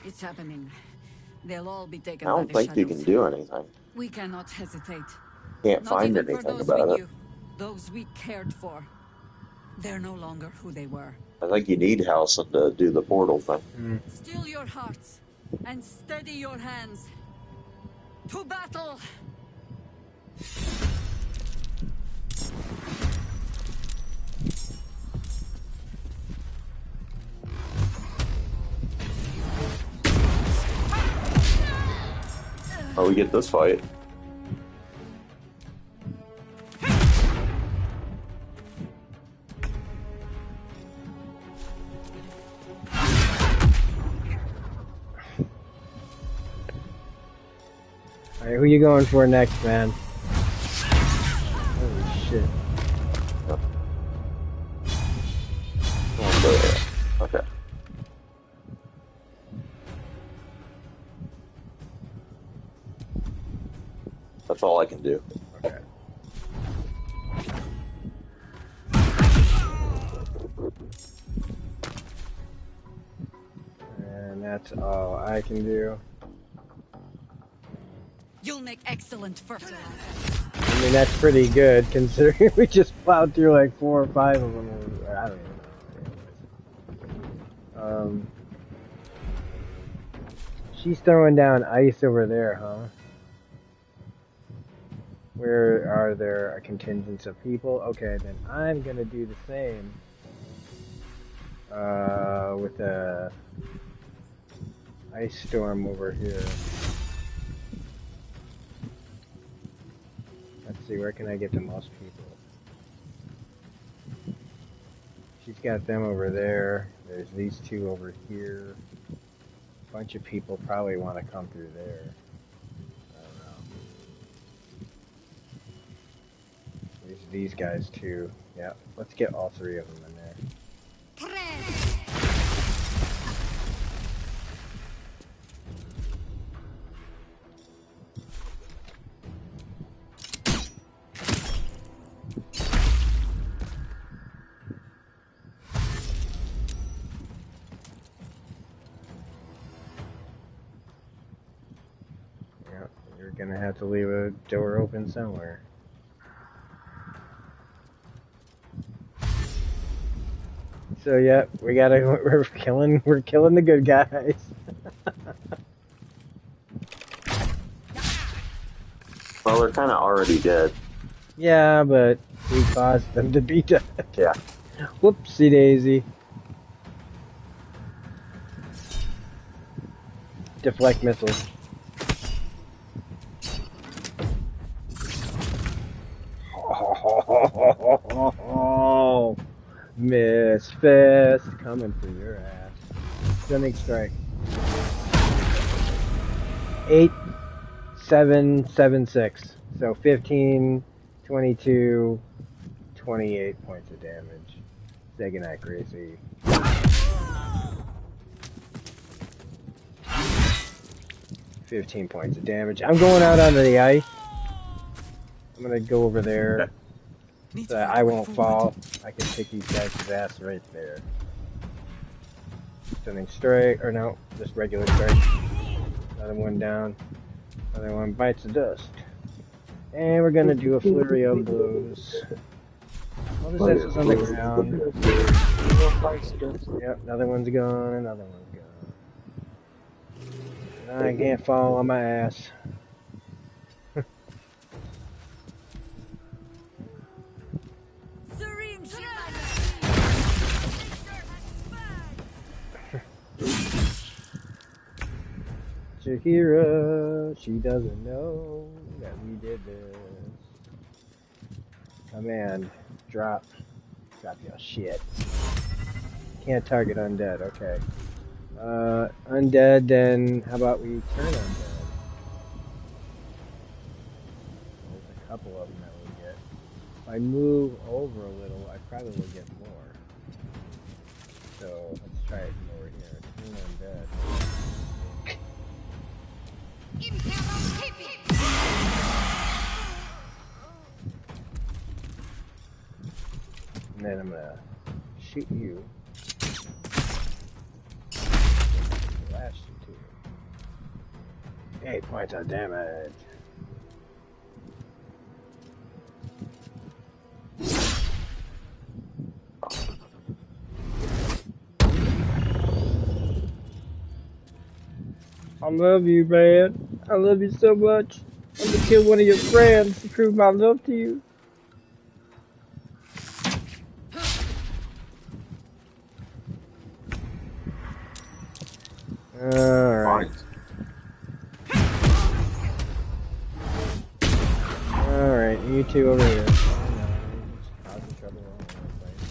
It's happening. They'll all be taken I by don't the think you shadows. can do anything. We cannot hesitate. Can't Not find even for anything those we about it. knew, those we cared for. They're no longer who they were. I think you need Halcyon to do the portal thing. Still your hearts and steady your hands. To battle! Oh, we get this fight. Alright, who you going for next, man? Holy shit. Okay. That's all I can do. Okay. And that's all I can do. You'll make excellent fertilizer. I mean, that's pretty good considering we just plowed through like 4 or 5 of them. I don't even know. She's throwing down ice over there, huh? Where are there a contingent of people? Okay, then I'm gonna do the same. With a ice storm over here. Let's see, where can I get the most people? She's got them over there. There's these two over here. bunch of people probably want to come through there. I don't know. There's these guys too. Yeah, let's get all three of them in there. Yeah, you're gonna have to leave a door open somewhere. So yeah, we're killing the good guys. Well, they're kind of already dead. Yeah, but we caused them to be dead. Yeah. Whoopsie daisy. Deflect missiles. Oh, Miss Fist coming for your ass. Stunning strike. 8-7-7-6. So 15, 22, 28 points of damage. Second accuracy. 15 points of damage. I'm going out onto the ice. I'm gonna go over there so that I won't fall. I can take these guys' ass right there. Stunning strike, or no, just regular strike. Another one down. Another one bites the dust. And we're gonna do a flurry of blows. All this is on the ground. Yep, another one's gone, another one's gone. I can't fall on my ass. Shahira, she doesn't know that we did this. Command, drop your shit. Can't target undead, okay. Undead, then how about we turn undead? There's a couple of them that we get. If I move over a little, I probably will get more. So let's try it over here. Turn undead. And then I'm gonna shoot you. Slash you too. 8 points of damage. I love you, man. I love you so much. I'm gonna kill one of your friends to prove my love to you. Alright. Alright, you two over here. Oh no, just causing trouble all over the place.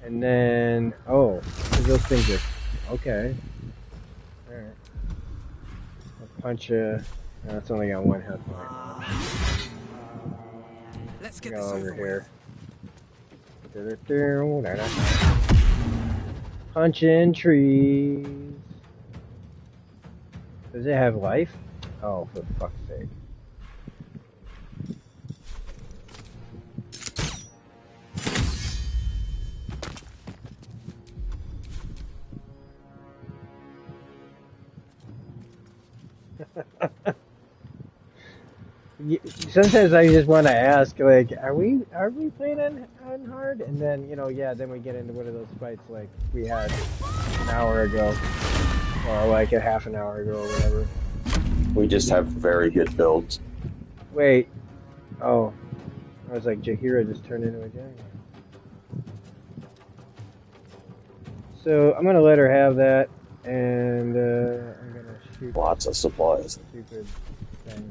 And then, oh, those things are, okay. Alright. I'll punch you. No, it's only got one health point. Let's get Go this over over here. Punching trees. Does it have life? Oh, for fuck's sake. Sometimes I just want to ask, like, are we playing on hard? And then, you know, yeah, then we get into one of those fights like we had an hour ago, or like a half an hour ago, or whatever. We just have very good builds. Wait, oh, I was like, Jahira just turned into a giant. So I'm gonna let her have that, and I'm gonna shoot lots of supplies. Stupid thing.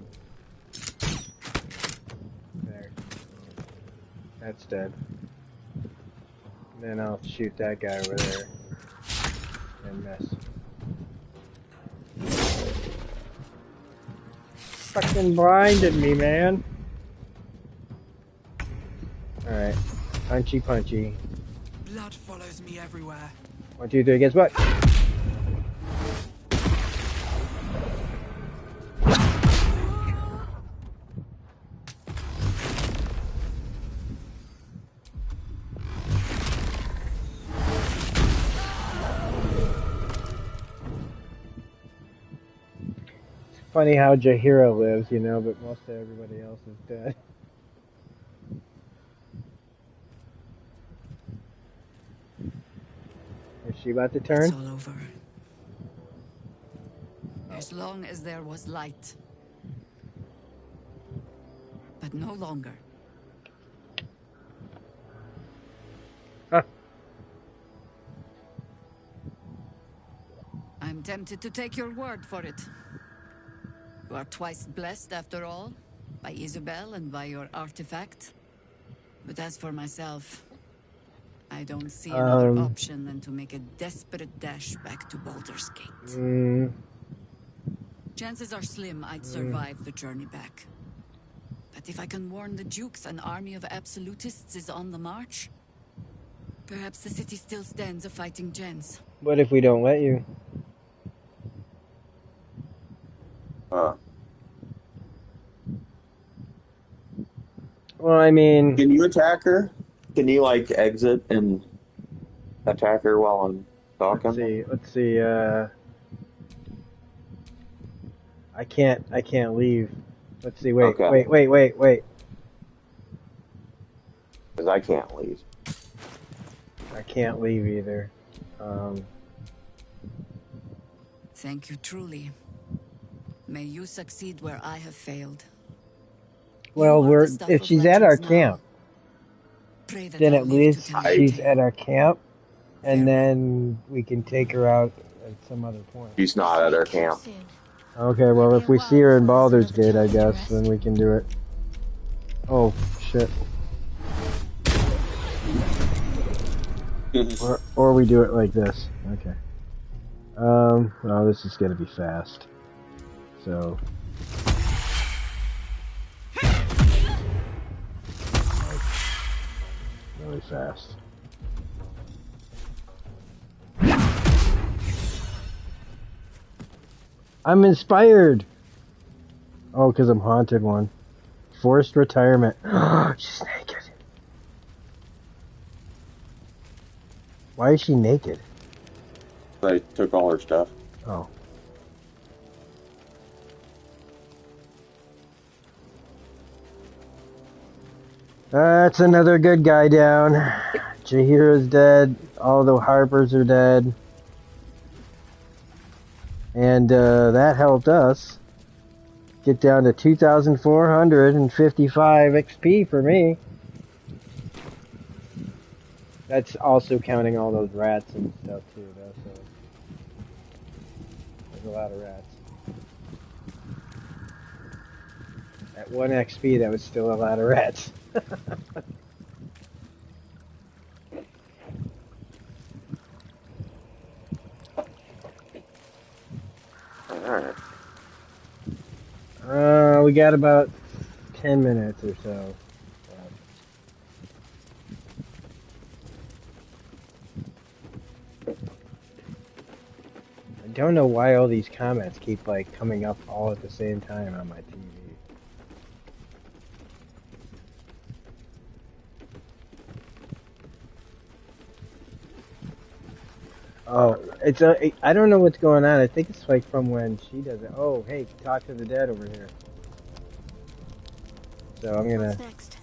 There. That's dead. Then I'll shoot that guy over there. And miss. Fucking blinded me, man. Alright. Punchy, punchy. Blood follows me everywhere. 1, 2, 3, guess what? Funny how Jahira lives, you know, but most of everybody else is dead. Is she about to turn? It's all over. As long as there was light. But no longer. Huh. I'm tempted to take your word for it. You are twice blessed, after all, by Isabel and by your artifact. But as for myself, I don't see another option than to make a desperate dash back to Baldur's Gate. Chances are slim I'd survive the journey back. But if I can warn the Dukes an army of absolutists is on the march, perhaps the city still stands a fighting chance. What if we don't let you? Well, I mean... Can you attack her? Can you, like, exit and attack her while I'm talking? Let's see, I can't leave. Let's see, wait. Because I can't leave. I can't leave either. Thank you truly. May you succeed where I have failed. Well, if she's at our camp, then at least she's at our camp, and then we can take her out at some other point. She's not at our camp. Okay, well, if we see her in Baldur's Gate, I guess, then we can do it. Oh, shit. or we do it like this. Okay. Oh, this is gonna be fast. So... really fast. I'm inspired! Oh, because I'm haunted one. Forced retirement. She's naked. Why is she naked? I took all her stuff. Oh. That's another good guy down. Jahira's dead. All the Harpers are dead. And that helped us get down to 2,455 XP for me. That's also counting all those rats and stuff too, though. So there's a lot of rats. At 1 XP, that was still a lot of rats. Alright. We got about 10 minutes or so. I don't know why all these comments keep like coming up all at the same time on my TV. Oh, it's I don't know what's going on. I think it's like from when she does it. Oh, hey, talk to the dead over here. So I'm gonna. What's next?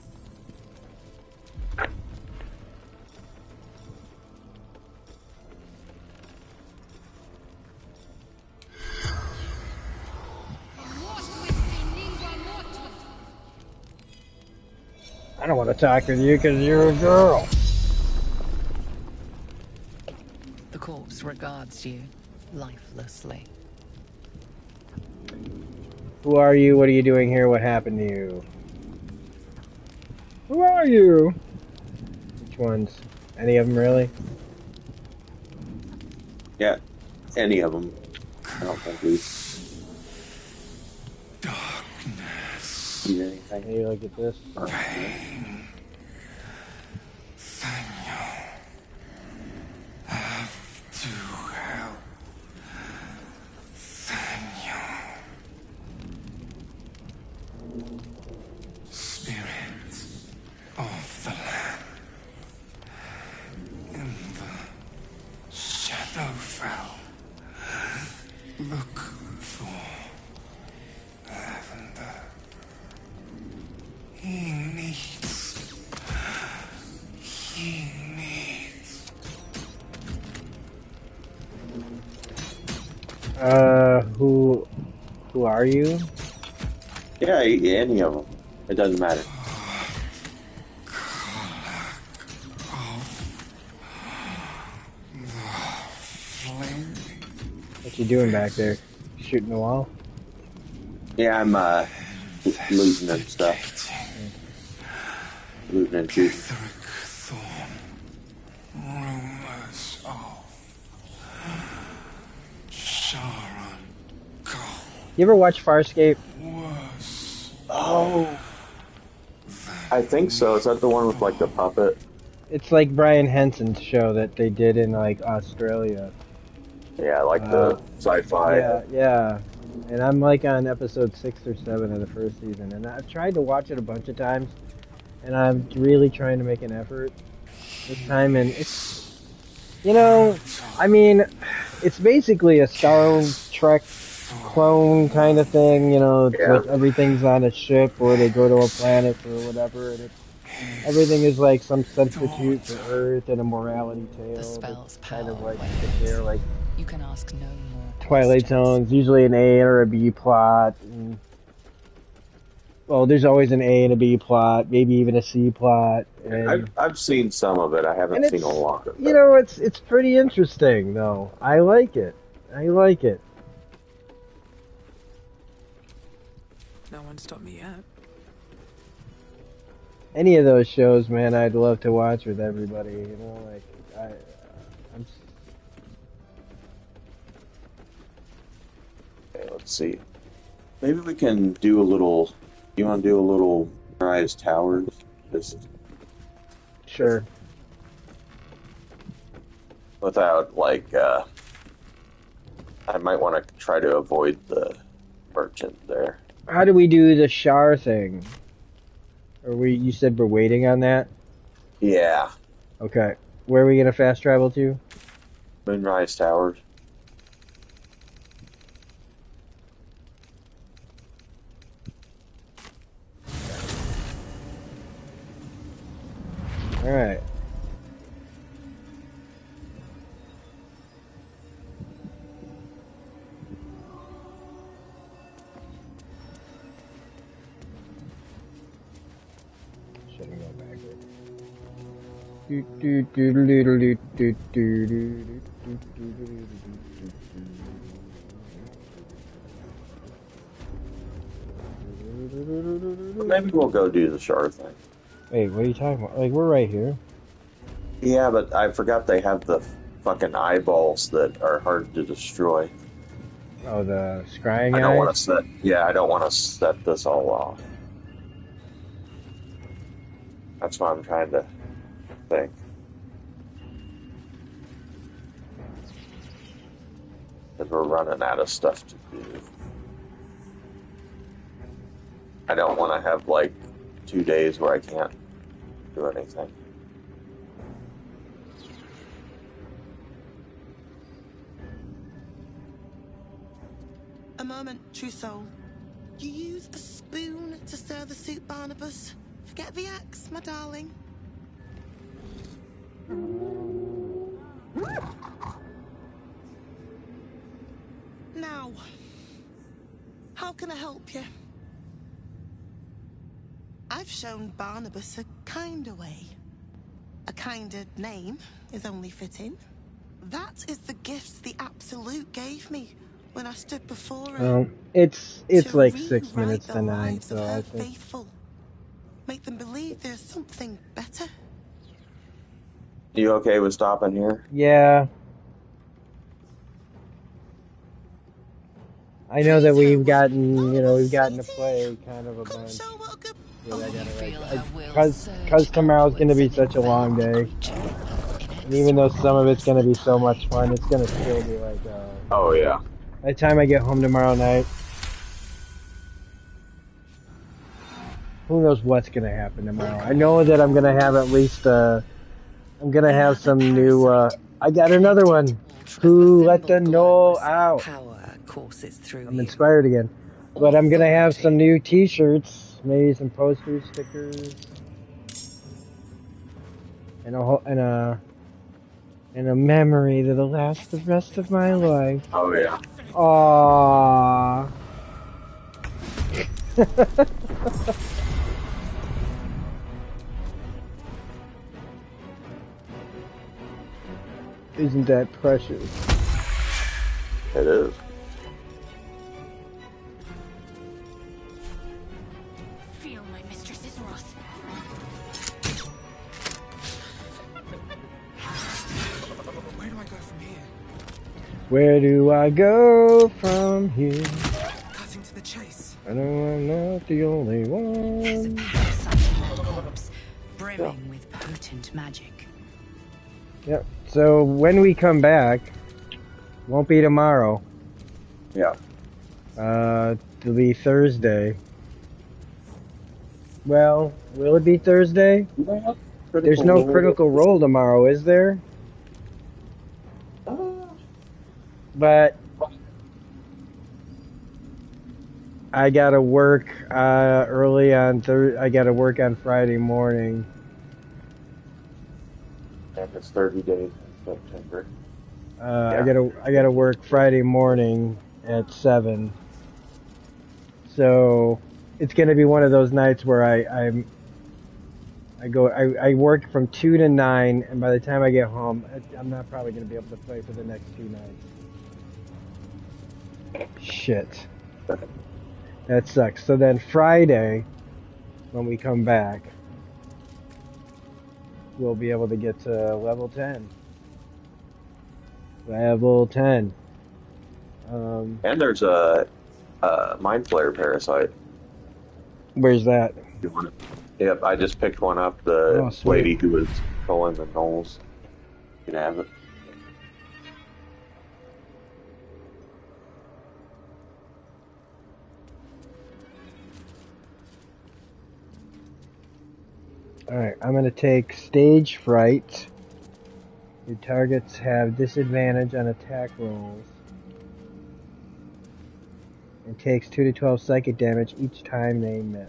I don't want to talk with you because you're a girl. The corpse regards you lifelessly. Who are you? What are you doing here? What happened to you? Who are you? Which ones? Any of them really? Yeah, any of them. I don't think we need anything. Hey, look at this. Pain. Daniel. Have to help. Daniel. Spirit of the land. In the Shadowfell. Look for Lavender. He needs. Who are you? Yeah, any of them. It doesn't matter. What you doing back there? Shooting the wall? Yeah, I'm looting and stuff. Looting and shooting. Rumors of Sharon Cole. You ever watch Farscape? Oh. I think so. Is that the one with like the puppet? It's like Brian Henson's show that they did in like Australia. Yeah, like the sci-fi. Yeah. And I'm like on episode 6 or 7 of the first season, and I've tried to watch it a bunch of times, and I'm really trying to make an effort this time, and it's, you know, I mean, it's basically a Star Trek clone kind of thing, you know, it's like everything's on a ship or they go to a planet or whatever, and everything is like some substitute for Earth and a morality tale. The spell's kind of like wanes. like You can ask no more Twilight Zone's usually an A or a B plot. And, well, there's always an A and a B plot, maybe even a C plot. And, I've seen some of it. I haven't seen a lot of it. You know, it's pretty interesting though. I like it. No one stopped me yet. Any of those shows, man, I'd love to watch with everybody. You know, like I'm. Okay, let's see. Maybe we can do a little. You want to do a little Rise Towers? Just sure. Without like, I might want to try to avoid the merchant there. How do we do the Shar thing? You said we're waiting on that? Yeah. Okay. Where are we gonna fast travel to? Moonrise Towers. Alright. Maybe we'll go do the Shar thing. Wait, what are you talking about? Like, we're right here. Yeah, but I forgot they have the fucking eyeballs that are hard to destroy. Oh, the scrying I don't want eyes? to set. Yeah, I don't want to set this all off. That's what I'm trying to think. Because we're running out of stuff to do. I don't want to have like 2 days where I can't do anything. A moment, true soul. You use a spoon to stir the soup, Barnabas. Forget the axe, my darling. Now, how can I help you? I've shown Barnabas a kinder way. A kinder name is only fitting. That is the gift the Absolute gave me when I stood before her. Well, it's like 6 minutes to 9, so I think. Faithful. Make them believe there's something better. You okay with stopping here? Yeah. I know that we've gotten, we've gotten to play kind of a bunch. But I Feel gotta her will because surge tomorrow's gonna outwards be and such a long envelop the day, creature. and even though some of Inexorable it's as gonna the be so much tide. fun, it's gonna still be like, Oh yeah. by the time I get home tomorrow night, who knows what's gonna happen tomorrow? I know that I'm gonna have at least, I'm gonna have some new, I got another one. Who let the Knoll out? Power courses through I'm you. inspired again. But I'm gonna have some new t-shirts, maybe some posters, stickers, and a memory that'll last the rest of my life. Oh yeah. Aww. Isn't that precious? It is. Feel my mistress's wrath. Where do I go from here? Where do I go from here? Cutting to the chase. I know I'm not the only one. Brimming with potent magic. Yep. So when we come back, won't be tomorrow. Yeah. It'll be Thursday. Well, will it be Thursday? There's no critical role tomorrow, is there? But I gotta work early on I gotta work on Friday morning. And it's 30 days in September. I gotta work Friday morning at 7. So it's gonna be one of those nights where I work from 2 to 9, and by the time I get home, I'm not probably gonna be able to play for the next 2 nights. Shit. That sucks. So then Friday, when we come back, we'll be able to get to level 10. Level 10. And there's a Mind Flayer Parasite. Where's that? You want it? Yep, I just picked one up. The lady who was pulling the knolls. You can have it. Alright, I'm going to take Stage Fright. Your targets have disadvantage on attack rolls. And takes 2 to 12 psychic damage each time they miss.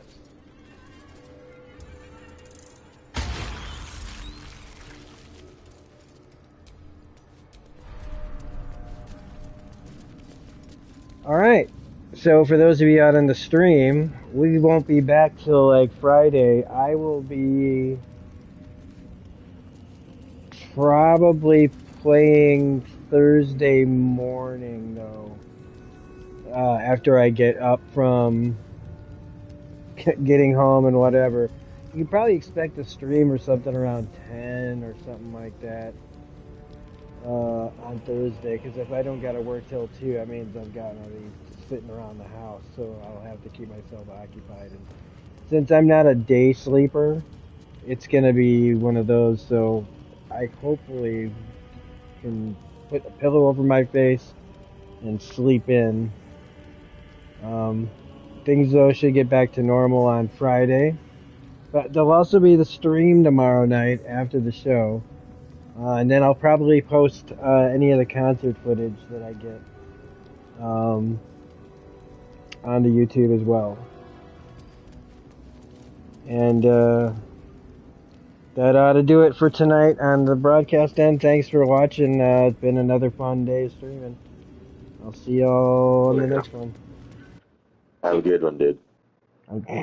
Alright, so for those of you out on the stream, we won't be back till like Friday. I will be probably playing Thursday morning though. After I get up from getting home and whatever. You can probably expect a stream or something around 10 or something like that on Thursday, because if I don't got to work till 2, that means I've got to be sitting around the house, so I'll have to keep myself occupied. And since I'm not a day sleeper, it's going to be one of those, so I hopefully can put a pillow over my face and sleep in. Things though should get back to normal on Friday, but there'll also be the stream tomorrow night after the show, and then I'll probably post any of the concert footage that I get onto YouTube as well. And that ought to do it for tonight on the broadcast end. Thanks for watching. It's been another fun day of streaming. I'll see y'all on the next one. Have a good one, dude. Okay.